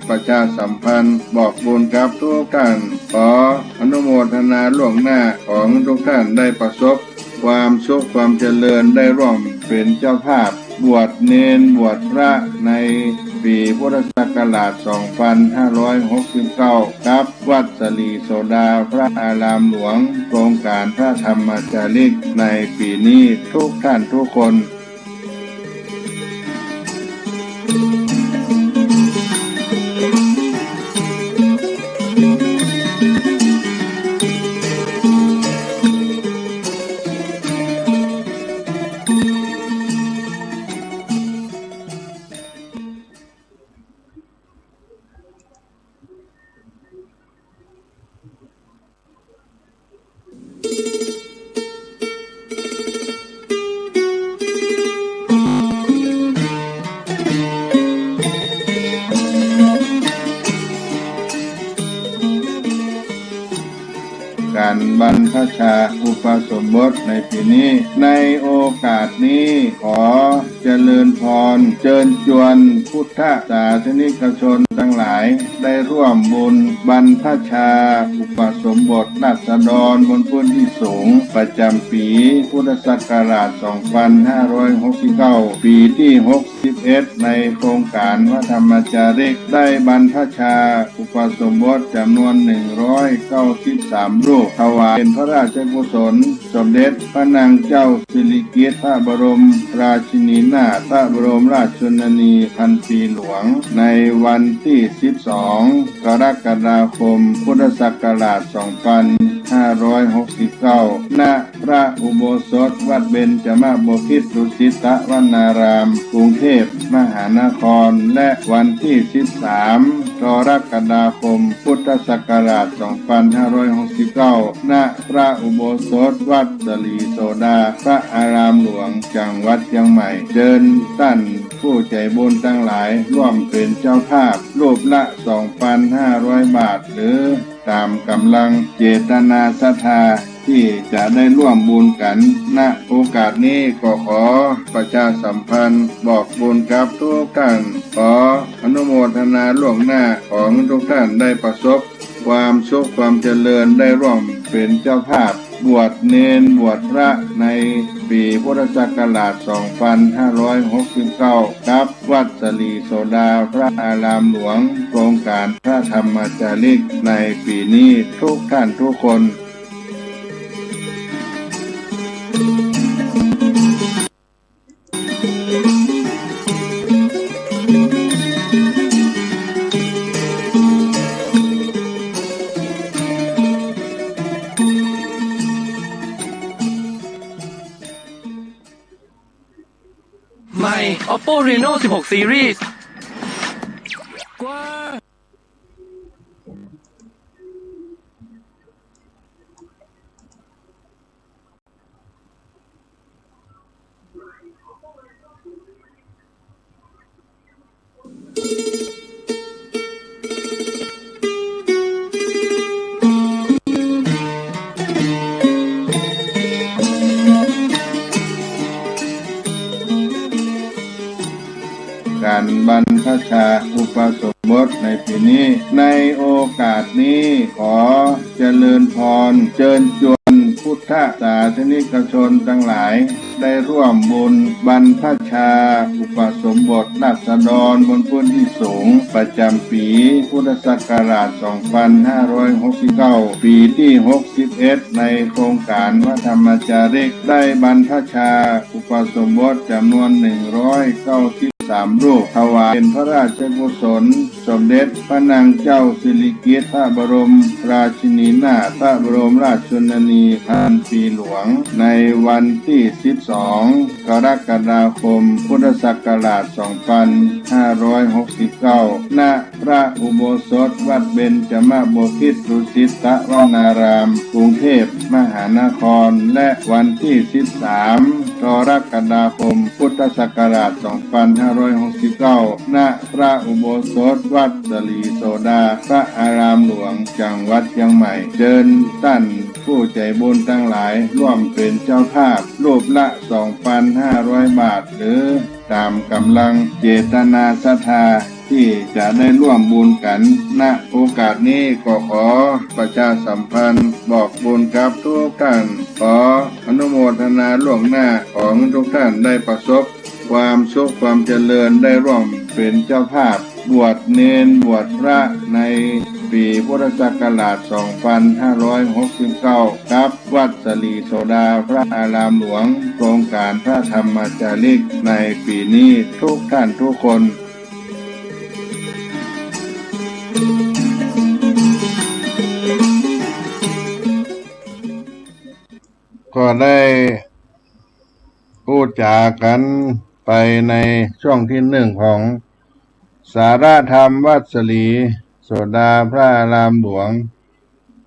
ประชาสัมพันธ์บอกบุญกับทุกท่านขออนุโมทนาล่วงหน้าของทุกท่านได้ประสบความสุขความเจริญได้ร่วมเป็นเจ้าภาพบวชเณรบวชพระในปีพุทธศักราช 2569 ครับวัดสลีโสดาพระอารามหลวงโครงการพระธรรมจาริกในปีนี้ทุกท่านทุกคนการบรรพชาอุปสมบทในปีนี้ในโอกาสนี้ขอเจริญพรเชิญชวนพุทธศาสนิกชนทั้งหลายได้ร่วมบุญบรรพชาอุปสมบทราษฎรบนพื้นที่สูงประจำปีพุทธศักราช 2569 ปีที่ 61 ในโครงการพระธรรมจาริกได้บรรพชาอุปสมบทจำนวน 193 รูปถวายเป็นพระราชกุศลสมเด็จพระนางเจ้าสิริกิติ์พระบรมราชินีนาถพระบรมราชชนนีพันปีหลวงในวันที่ 12 กรกฎาคม พุทธศักราช 2569 ณ พระอุโบสถวัดเบญจมบพิตรดุสิตวนาราม กรุงเทพมหานคร และวันที่ 13 กรกฎาคม พุทธศักราช 2569 ณ พระอุโบสถวัดสลีโสดา พระอารามหลวง จังหวัดเชียงใหม่เชิญท่านผู้ใจบุญทั้งหลายร่วมเป็นเจ้าภาพรูปละ 2,500 บาท หรือตามกำลังเจตนาศรัทธาที่จะได้ร่วมบุญกันณโอกาสนี้ก็ขอประชาสัมพันธ์บอกบุญกับทุกท่านขออนุโมทนาล่วงหน้าของทุกท่านได้ประสบความสุขความเจริญได้ร่วมเป็นเจ้าภาพบวชเณรบวชพระในปีพุทธศักราช 2569 ครับวัดสลีโสดาพระอารามหลวงโครงการพระธรรมจาริกในปีนี้ทุกท่านทุกคนใหม่ Oppo Reno 16 Series กว่าการบรรพชาอุปสมบทในปีนี้ในโอกาสนี้ขอเจริญพรเชิญชวนพุทธศาสนิกชนทั้งหลายได้ร่วมบุญบรรพชาอุปสมบทราษฎรบนพื้นที่สูงประจำปีพุทธศักราช 2569 ปีที่ 61 ในโครงการพระธรรมจาริกได้บรรพชาอุปสมบทจำนวน 193 รูปถวายเป็นพระราชกุศล สมเด็จพระนางเจ้าสิริกิติ์พระบรมราชินีนาถพระบรมราชชนนีพันปีหลวงในวันที่12 กรกฎาคมพุทธศักราช 2569 ณ พระอุโบสถวัดเบญจมบพิตรดุสิตวนารามกรุงเทพมหานครและวันที่13 กรกฎาคมพุทธศักราช 2569 ณ พระอุโบสถวัดสลีโสดาพระอารามหลวงจังหวัดเชียงใหม่เชิญท่านผู้ใจบุญทั้งหลายร่วมเป็นเจ้าภาพรูปละ 2,500 บาทหรือตามกำลังเจตนาศรัทธาที่จะได้ร่วมบุญกันณโอกาสนี้ก็ขอประชาสัมพันธ์บอกบุญกับทุกท่านขออนุโมทนาล่วงหน้าของทุกท่านได้ประสบความสุขความเจริญได้ร่วมเป็นเจ้าภาพบวชเณรบวชพระในปีพุทธศักราช 2569 ครับวัดสลีโสดาพระอารามหลวงโครงการพระธรรมจาริกในปีนี้ทุกท่านทุกคนก็ได้พูดจากันไปในช่วงที่หนึ่งของสาระธรรมวัดสลีโสดาพระอารามหลวง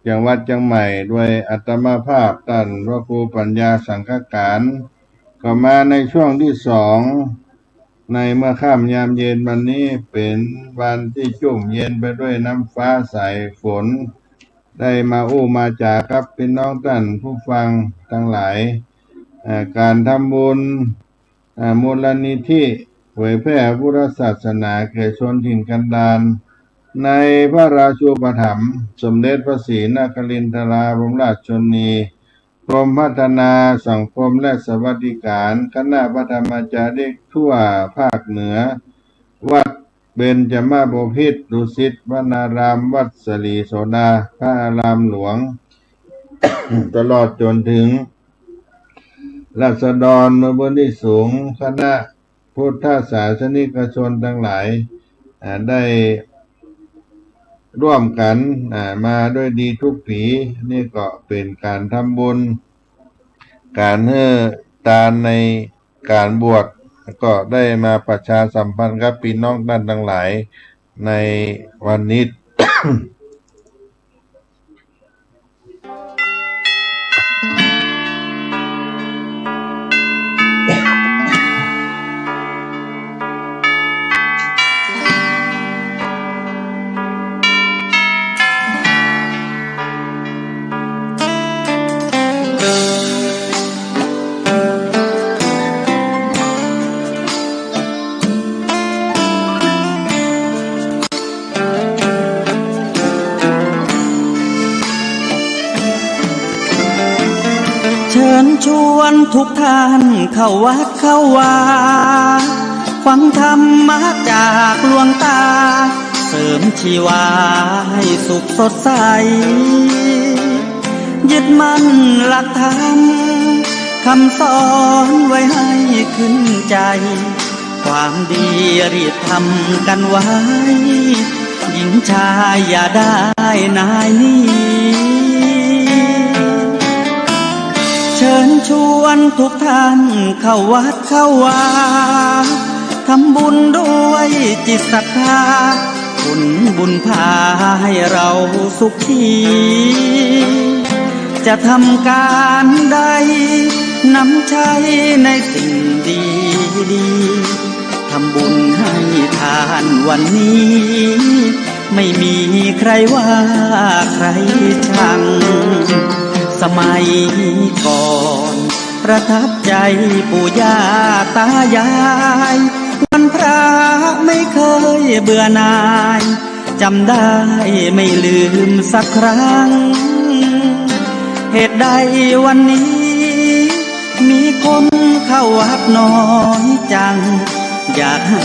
จังหวัดเชียงใหม่ด้วยอัตมาภาพท่านพระครูปัญญาสังฆการก็มาในช่วงที่สองในเมื่อค่ำยามเย็นวันนี้เป็นวันที่ชุ่มเย็นไปด้วยน้ำฟ้าใสฝนได้มามาจากครับพี่น้องท่านผู้ฟังทั้งหลายการทำบุญมูลนิธิเผยแพร่พุทธศาสนาแก่ชนถิ่นกันดารในพระราชูปถัมภ์สมเด็จพระศรีนครินทราบรมราชชนนีกรมพัฒนาสังคมและสวัสดิการคณะพระธรรมจาริกทั่วภาคเหนือวัดเบญจมบพิตรดุสิตวนารามวัดสลีโสดาพระอารามหลวง ตลอดจนถึงราษฎรเมืองบนที่สูงคณะพุทธศาสนิกชนทั้งหลายได้ร่วมกันมาด้วยดีทุกปีนี่ก็เป็นการทำบุญการทานในการบวชก็ได้มาประชาสัมพันธ์กับพี่น้องท่านทั้งหลายในวันนี้ เชิญชวนทุกท่านเข้าวัดเข้าวาฟังธรรมะจากหลวงตาเสริมชีวาให้สุขสดใสยึดมั่นหลักธรรมคำสอนไว้ให้ขึ้นใจความดีรีบทำกันไว้หญิงชายอย่าได้นายนี้เชิญชวนทุกท่านเข้าวัดเข้าวาทำบุญด้วยจิตศรัทธาบุญพาให้เราสุขีจะทำการใดนำใช้ในสิ่งดีดีทำบุญให้ทานวันนี้ไม่มีใครว่าใครชังสมัยก่อนประทับใจปู่ย่าตายายวันพระไม่เคยเบื่อหน่ายจำได้ไม่ลืมสักครั้งเหตุใดวันนี้มีคนเข้าวัดน้อยจังอยากให้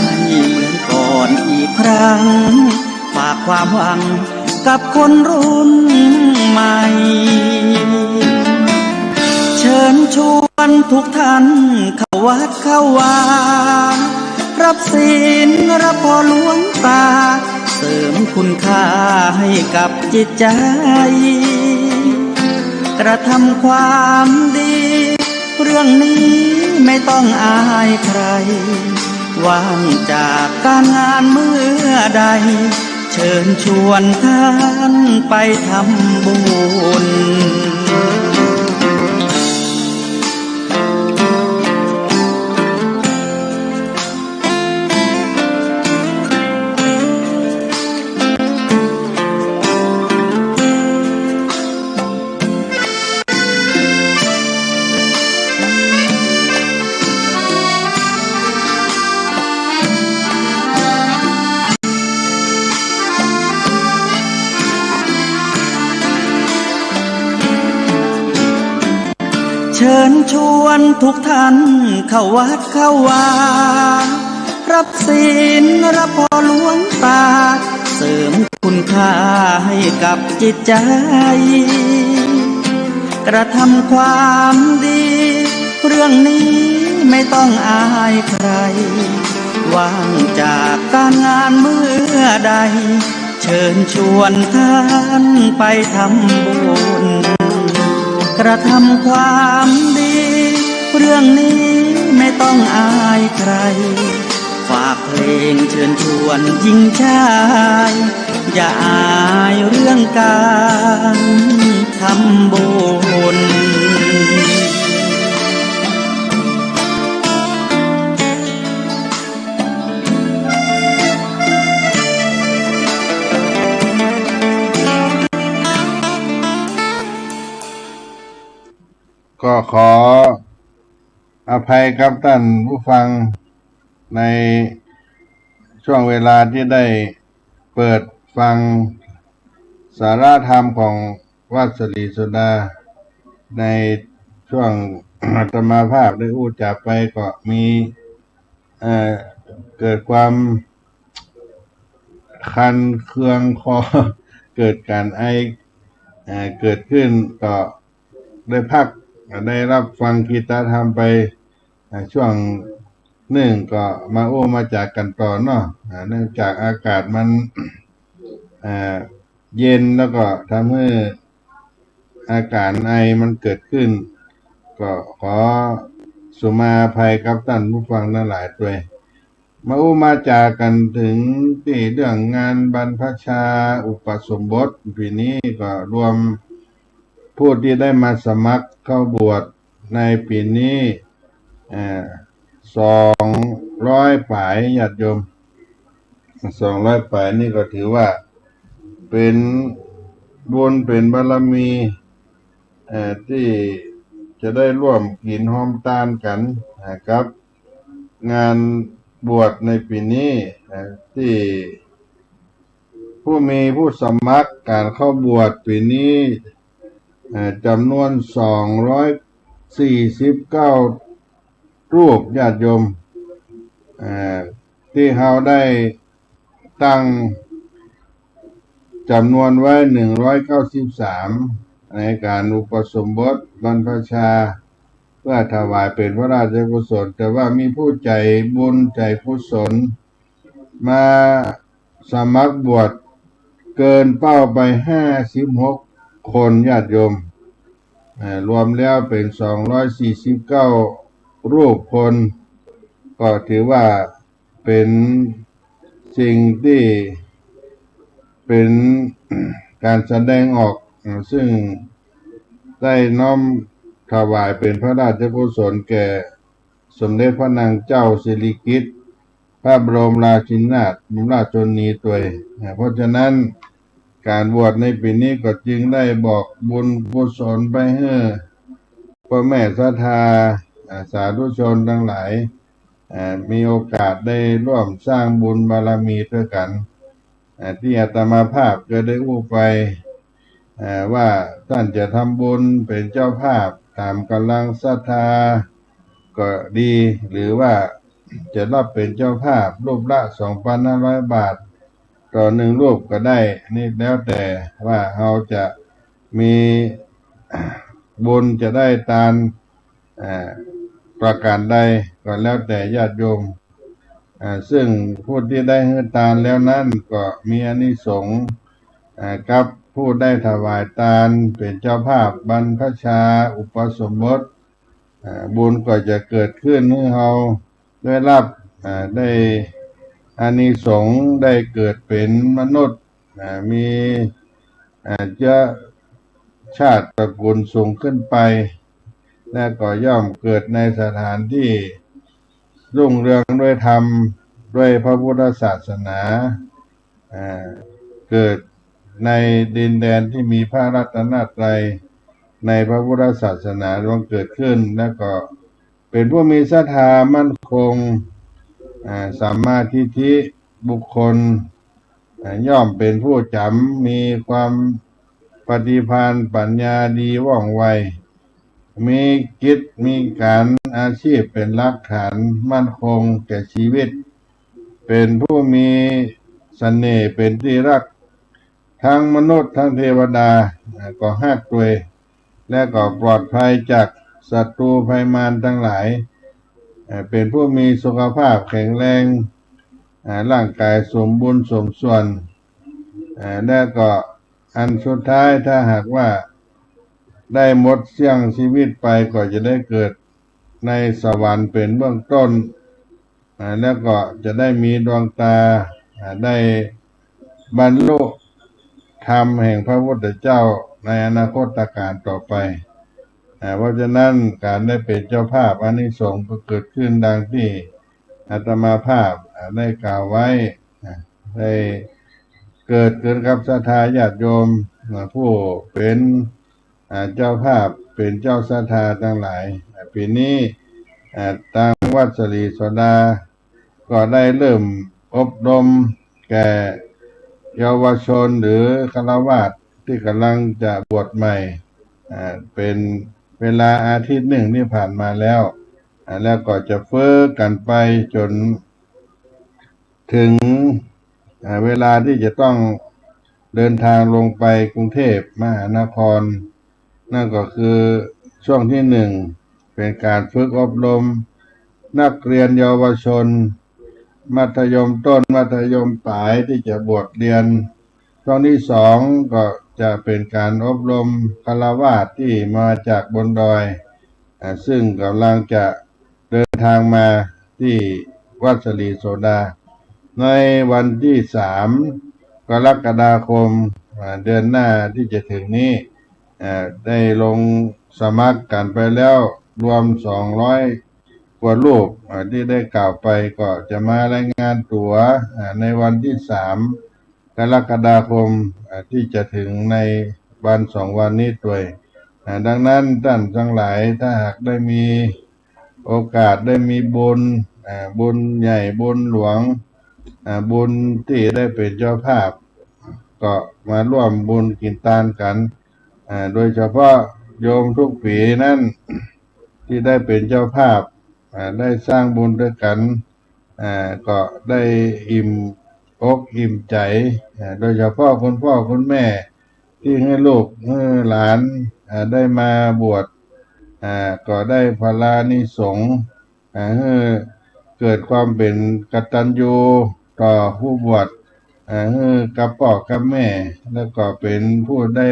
เหมือนก่อนอีกครั้งฝากความหวังกับคนรุ่นใหม่เชิญชวนทุกท่านเข้าวัดเข้าวารับศีลรับพรหลวงตา เสริมคุณค่าให้กับจิตใจกระทำความดีเรื่องนี้ไม่ต้องอายใครว่างจากการงานเมื่อใดเชิญชวนท่านไปทำบุญเชิญชวนทุกท่านเข้าวัดเข้าวารับศีลรับพรหลวงตาเสริมคุณค่าให้กับจิตใจกระทำความดีเรื่องนี้ไม่ต้องอายใครว่างจากการงานเมื่อใดเชิญชวนท่านไปทำบุญกระทำความดีเรื่องนี้ไม่ต้องอายใครฝากเพลงเชิญชวนหญิงชายอย่าอายเรื่องการทำบุญก็ขออภัยครับท่านผู้ฟังในช่วงเวลาที่ได้เปิดฟังสาระธรรมของวัดสลีสุดาในช่วง อาตมาภาพได้อู้จากไปก็มีเกิดความคันเคืองคอ เกิดการไอเกิดขึ้นก็ได้พักได้รับฟังกีตาธรรมไปช่วงหนึ่งก็มามาจากกันต่อเนาะเนื่องจากอากาศมันเย็นแล้วก็ทำให้อาการไอมันเกิดขึ้นก็ขอสุมาภัยกับท่านผู้ฟังทั้งหลายด้วยมามาจากกันถึงที่เรื่องงานบรรพชาอุปสมบทปีนี้ก็รวมผู้ที่ได้มาสมัครเข้าบวชในปีนี้200ป่ายญาติโยม200ป่ายนี่ก็ถือว่าเป็นบุญเป็นบารมีที่จะได้ร่วมกินหอมตาลกันนะครับงานบวชในปีนี้ที่ผู้สมัครการเข้าบวชปีนี้จำนวน249รูปญาติโยมที่เราได้ตั้งจำนวนไว้193ในการอุปสมบทบรรพชาเพื่อถวายเป็นพระราชกุศลแต่ว่ามีผู้ใจบุญใจกุศลมาสมัครบวชเกินเป้าไป56คนญาติโยมรวมแล้วเป็น249รูปคนก็ถือว่าเป็นสิ่งที่เป็นการแสดงออกซึ่งได้น้อมถวายเป็นพระราชกุศลแก่สมเด็จพระนางเจ้าสิริกิติ์พระบรมราชินีนาถบรมราชชนนีตัวเพราะฉะนั้นการบวชในปีนี้ก็จึงได้บอกบุญกุศลไปให้พ่อแม่ศรัทธาสาธุชนทั้งหลายมีโอกาสได้ร่วมสร้างบุญบารมีด้วยกันที่อาตมาภาพก็ได้อู้ไปว่าท่านจะทำบุญเป็นเจ้าภาพตามกำลังศรัทธาก็ดีหรือว่าจะรับเป็นเจ้าภาพรูปละ 2,500 บาทต่อ1รูปก็ได้นี่แล้วแต่ว่าเราจะมีบุญจะได้ตามประการใดก็แล้วแต่ญาติโยม ซึ่งผู้ที่ได้ให้ทานแล้วนั้นก็มีอานิสงส์กับผู้ได้ถวายทานเป็นเจ้าภาพบรรพชาอุปสมบทบุญก็จะเกิดขึ้นให้เราได้รับได้อานิสงส์ได้เกิดเป็นมนุษย์มีเชื้อชาติตระกูลสูงขึ้นไปและก็ย่อมเกิดในสถานที่รุ่งเรืองด้วยธรรมด้วยพระพุทธศาสนาเกิดในดินแดนที่มีพระรัตนตรัยในพระพุทธศาสนาบังเกิดขึ้นและก็เป็นผู้มีศรัทธามั่นคงสัมมาทิฏฐิบุคคลย่อมเป็นผู้จำมีความปฏิภาณปัญญาดีว่องไวมีกิจมีการอาชีพเป็นรากฐานมั่นคงแก่ชีวิตเป็นผู้มีเสน่ห์เป็นที่รักทั้งมนุษย์ทั้งเทวดาก็ฮักตัวและก็ปลอดภัยจากศัตรูภัยมารทั้งหลายเป็นผู้มีสุขภาพแข็งแรงร่างกายสมบูรณ์สมส่วนและก็อันสุดท้ายถ้าหากว่าได้หมดเสี่ยงชีวิตไปก็จะได้เกิดในสวรรค์เป็นเบื้องต้นแล้วก็จะได้มีดวงตาได้บรรลุธรรมแห่งพระพุทธเจ้าในอนาคตการต่อไปเพราะฉะนั้นการได้เป็นเจ้าภาพอานิสงส์ก็เกิดขึ้นดังที่อาตมาภาพได้กล่าวไว้ได้เกิดขึ้นกับศรัทธาญาติโยมผู้เป็นเจ้าภาพเป็นเจ้าศรัทธาทั้งหลายปีนี้ทางวัดสรีโสดาก็ได้เริ่มอบรมแก่เยาวชนหรือฆราวาสที่กำลังจะบวชใหม่เป็นเวลาอาทิตย์หนึ่งที่ผ่านมาแล้วแล้วก็จะเฟ้อกันไปจนถึงเวลาที่จะต้องเดินทางลงไปกรุงเทพมหานครนั่นก็คือช่วงที่หนึ่งเป็นการฝึกอบรมนักเรียนเยาวชนมัธยมต้นมัธยมปลายที่จะบวชเรียนช่วงที่สองก็จะเป็นการอบรมฆราวาสที่มาจากบนดอยซึ่งกำลังจะเดินทางมาที่วัดสรีโสดาในวันที่3 กรกฎาคมเดือนหน้าที่จะถึงนี้ได้ลงสมัครกันไปแล้วรวม200 กว่ารูปที่ได้กล่าวไปก็จะมารายงานตัวในวันที่3 กรกฎาคมที่จะถึงในวัน2 วันนี้ด้วยดังนั้นท่านทั้งหลายถ้าหากได้มีโอกาสได้มีบุญบุญใหญ่บุญหลวงบุญที่ได้เป็นเจ้าภาพก็มาร่วมบุญกินทานกันโดยเฉพาะโยมทุกปีนั้นที่ได้เป็นเจ้าภาพได้สร้างบุญด้วยกันก็ได้อิ่มอกอิ่มใจโดยเฉพาะคุณพ่อคุณแม่ที่ให้ลูกให้หลานได้มาบวชก็ได้พลานิสงส์ให้เกิดความเป็นกตัญญูต่อผู้บวชให้กับพ่อกับแม่แล้วก็เป็นผู้ได้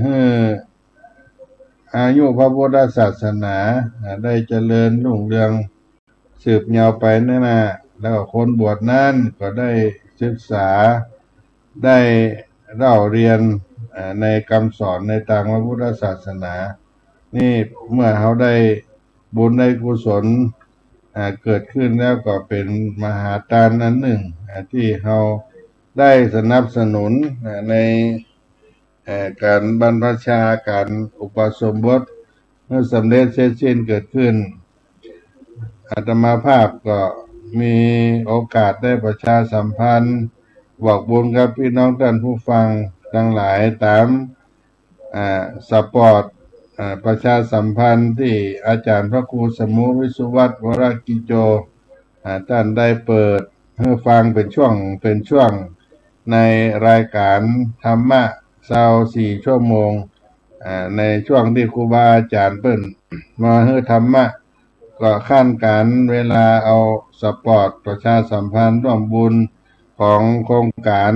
ให้อายุพระพุทธศาสนาได้เจริญรุ่งเรืองสืบยาวไปนั่นนะแล้วก็คนบวชนั้นก็ได้ศึกษาได้เล่าเรียนในคำสอนในทางพระพุทธศาสนานี่เมื่อเขาได้บุญได้กุศลเกิดขึ้นแล้วก็เป็นมหาทานอันหนึ่งที่เขาได้สนับสนุนในการบรรพชาการอุปสมบทเมื่อสำเร็จเสร็จสิ้นเกิดขึ้นอาตมาภาพก็มีโอกาสได้ประชาสัมพันธ์บอกบุญกับพี่น้องท่านผู้ฟังทั้งหลายตามสปอร์ตประชาสัมพันธ์ที่อาจารย์พระครูสมุวิสุวัตรวรกิจโจท่านได้เปิดให้ฟังเป็นช่วงในรายการธรรมะ24 ชั่วโมงในช่วงที่ครูบาอาจารย์เปิ้นมาให้ธรรมะ ก็ขั้นกันเวลาเอาสปอร์ตประชาสัมพันธ์ร่วมบุญของโครงการ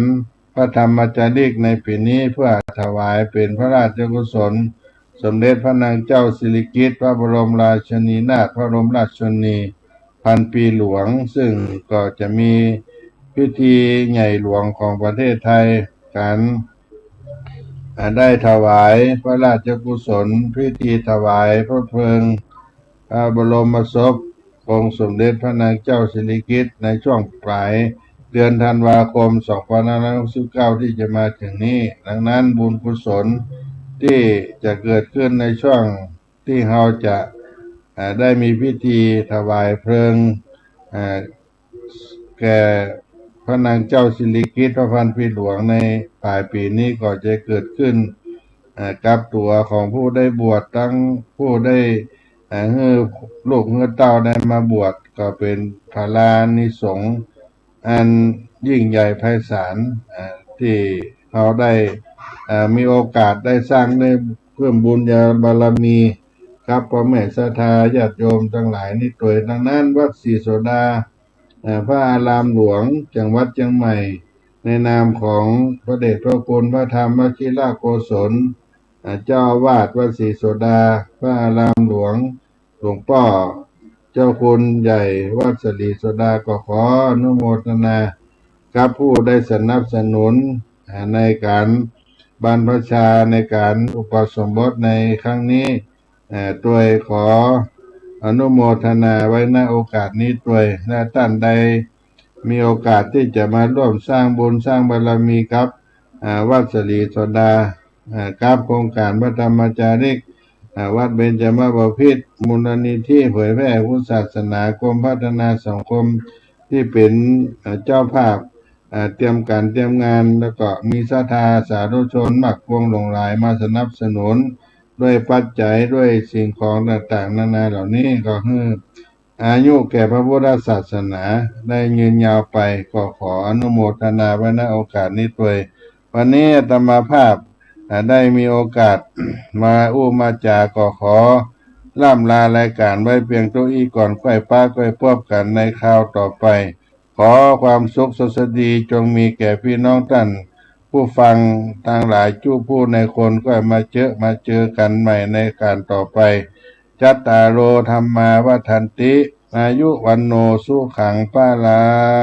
พระธรรมจาริกในปีนี้เพื่อถวายเป็นพระราชกุศลสมเด็จพระนางเจ้าสิริกิติ์พระบรมราชินีนาถพระบรมราชชนนีพันปีหลวงซึ่งก็จะมีพิธีใหญ่หลวงของประเทศไทยการได้ถวายพระราชกุศลพิธีถวายพระเพลิงพระบรมศพองค์สมเด็จพระนางเจ้าสิริกิติ์ในช่วงปลายเดือนธันวาคม 2569 ที่จะมาถึงนี้ดังนั้นบุญกุศลที่จะเกิดขึ้นในช่วงที่เราจะได้มีพิธีถวายเพลิงแก่พระนางเจ้าสิริกิติ์พระพันปีหลวงในปลายปีนี้ก็จะเกิดขึ้นกับตัวของผู้ได้บวชทั้งผู้ได้ลูกเต้าได้มาบวชก็เป็นพลานิสงส์อันยิ่งใหญ่ไพศาลที่เขาได้มีโอกาสได้สร้างได้เพิ่มบุญญาบารมีครับพ่อแม่ศรัทธาญาติโยมทั้งหลายนี่ตัวดังนั้นวัดศรีโสดาพระอารามหลวงจังหวัดเชียงใหม่ในนามของพระเดชพระคุณพระธรรมวชิรโกศลเจ้าอาวาสวัดศรีโสดาพระอารามหลวงหลวงพ่อเจ้าคุณใหญ่วัดศรีโสดาก็ขออนุโมทนากับผู้ได้สนับสนุนในการบรรพชาในการอุปสมบทในครั้งนี้โดยขออนุโมทนาไว้ณโอกาสนี้ด้วยและท่านใดมีโอกาสที่จะมาร่วมสร้างบุญสร้างบารมีครับวัดศรีโสดากับโครงการพระธรรมจาริกวัดเบญจมบพิตรมูลนิธิเผยแพร่พุทธศาสนากรมพัฒนาสังคมที่เป็นเจ้าภาพเตรียมการเตรียมงานแล้วก็มีศรัทธาสาธุชนมากพวงหลงหลายมาสนับสนุนด้วยปัจจัยด้วยสิ่งของต่างๆนานาเหล่านี้ก็คืออายุแก่พระพุทธศาสนาได้ยืนยาวไปก็ขออนุโมทนาไว้ณโอกาสนี้ด้วยวันนี้อาตมาภาพได้มีโอกาสมามาจาก็ขอล่ำลารายการไว้เพียงตัวอีก่อนค่อยป้าค่อยพบกันในคราวต่อไปขอความสุขสวัสดีจงมีแก่พี่น้องท่านผู้ฟังทั้งหลายจู้ผู้ในคนก็มาเจอกันใหม่ในการต่อไปจัตตารโอธรรมาวัฏันติอายุวันโนสุขังพะลัง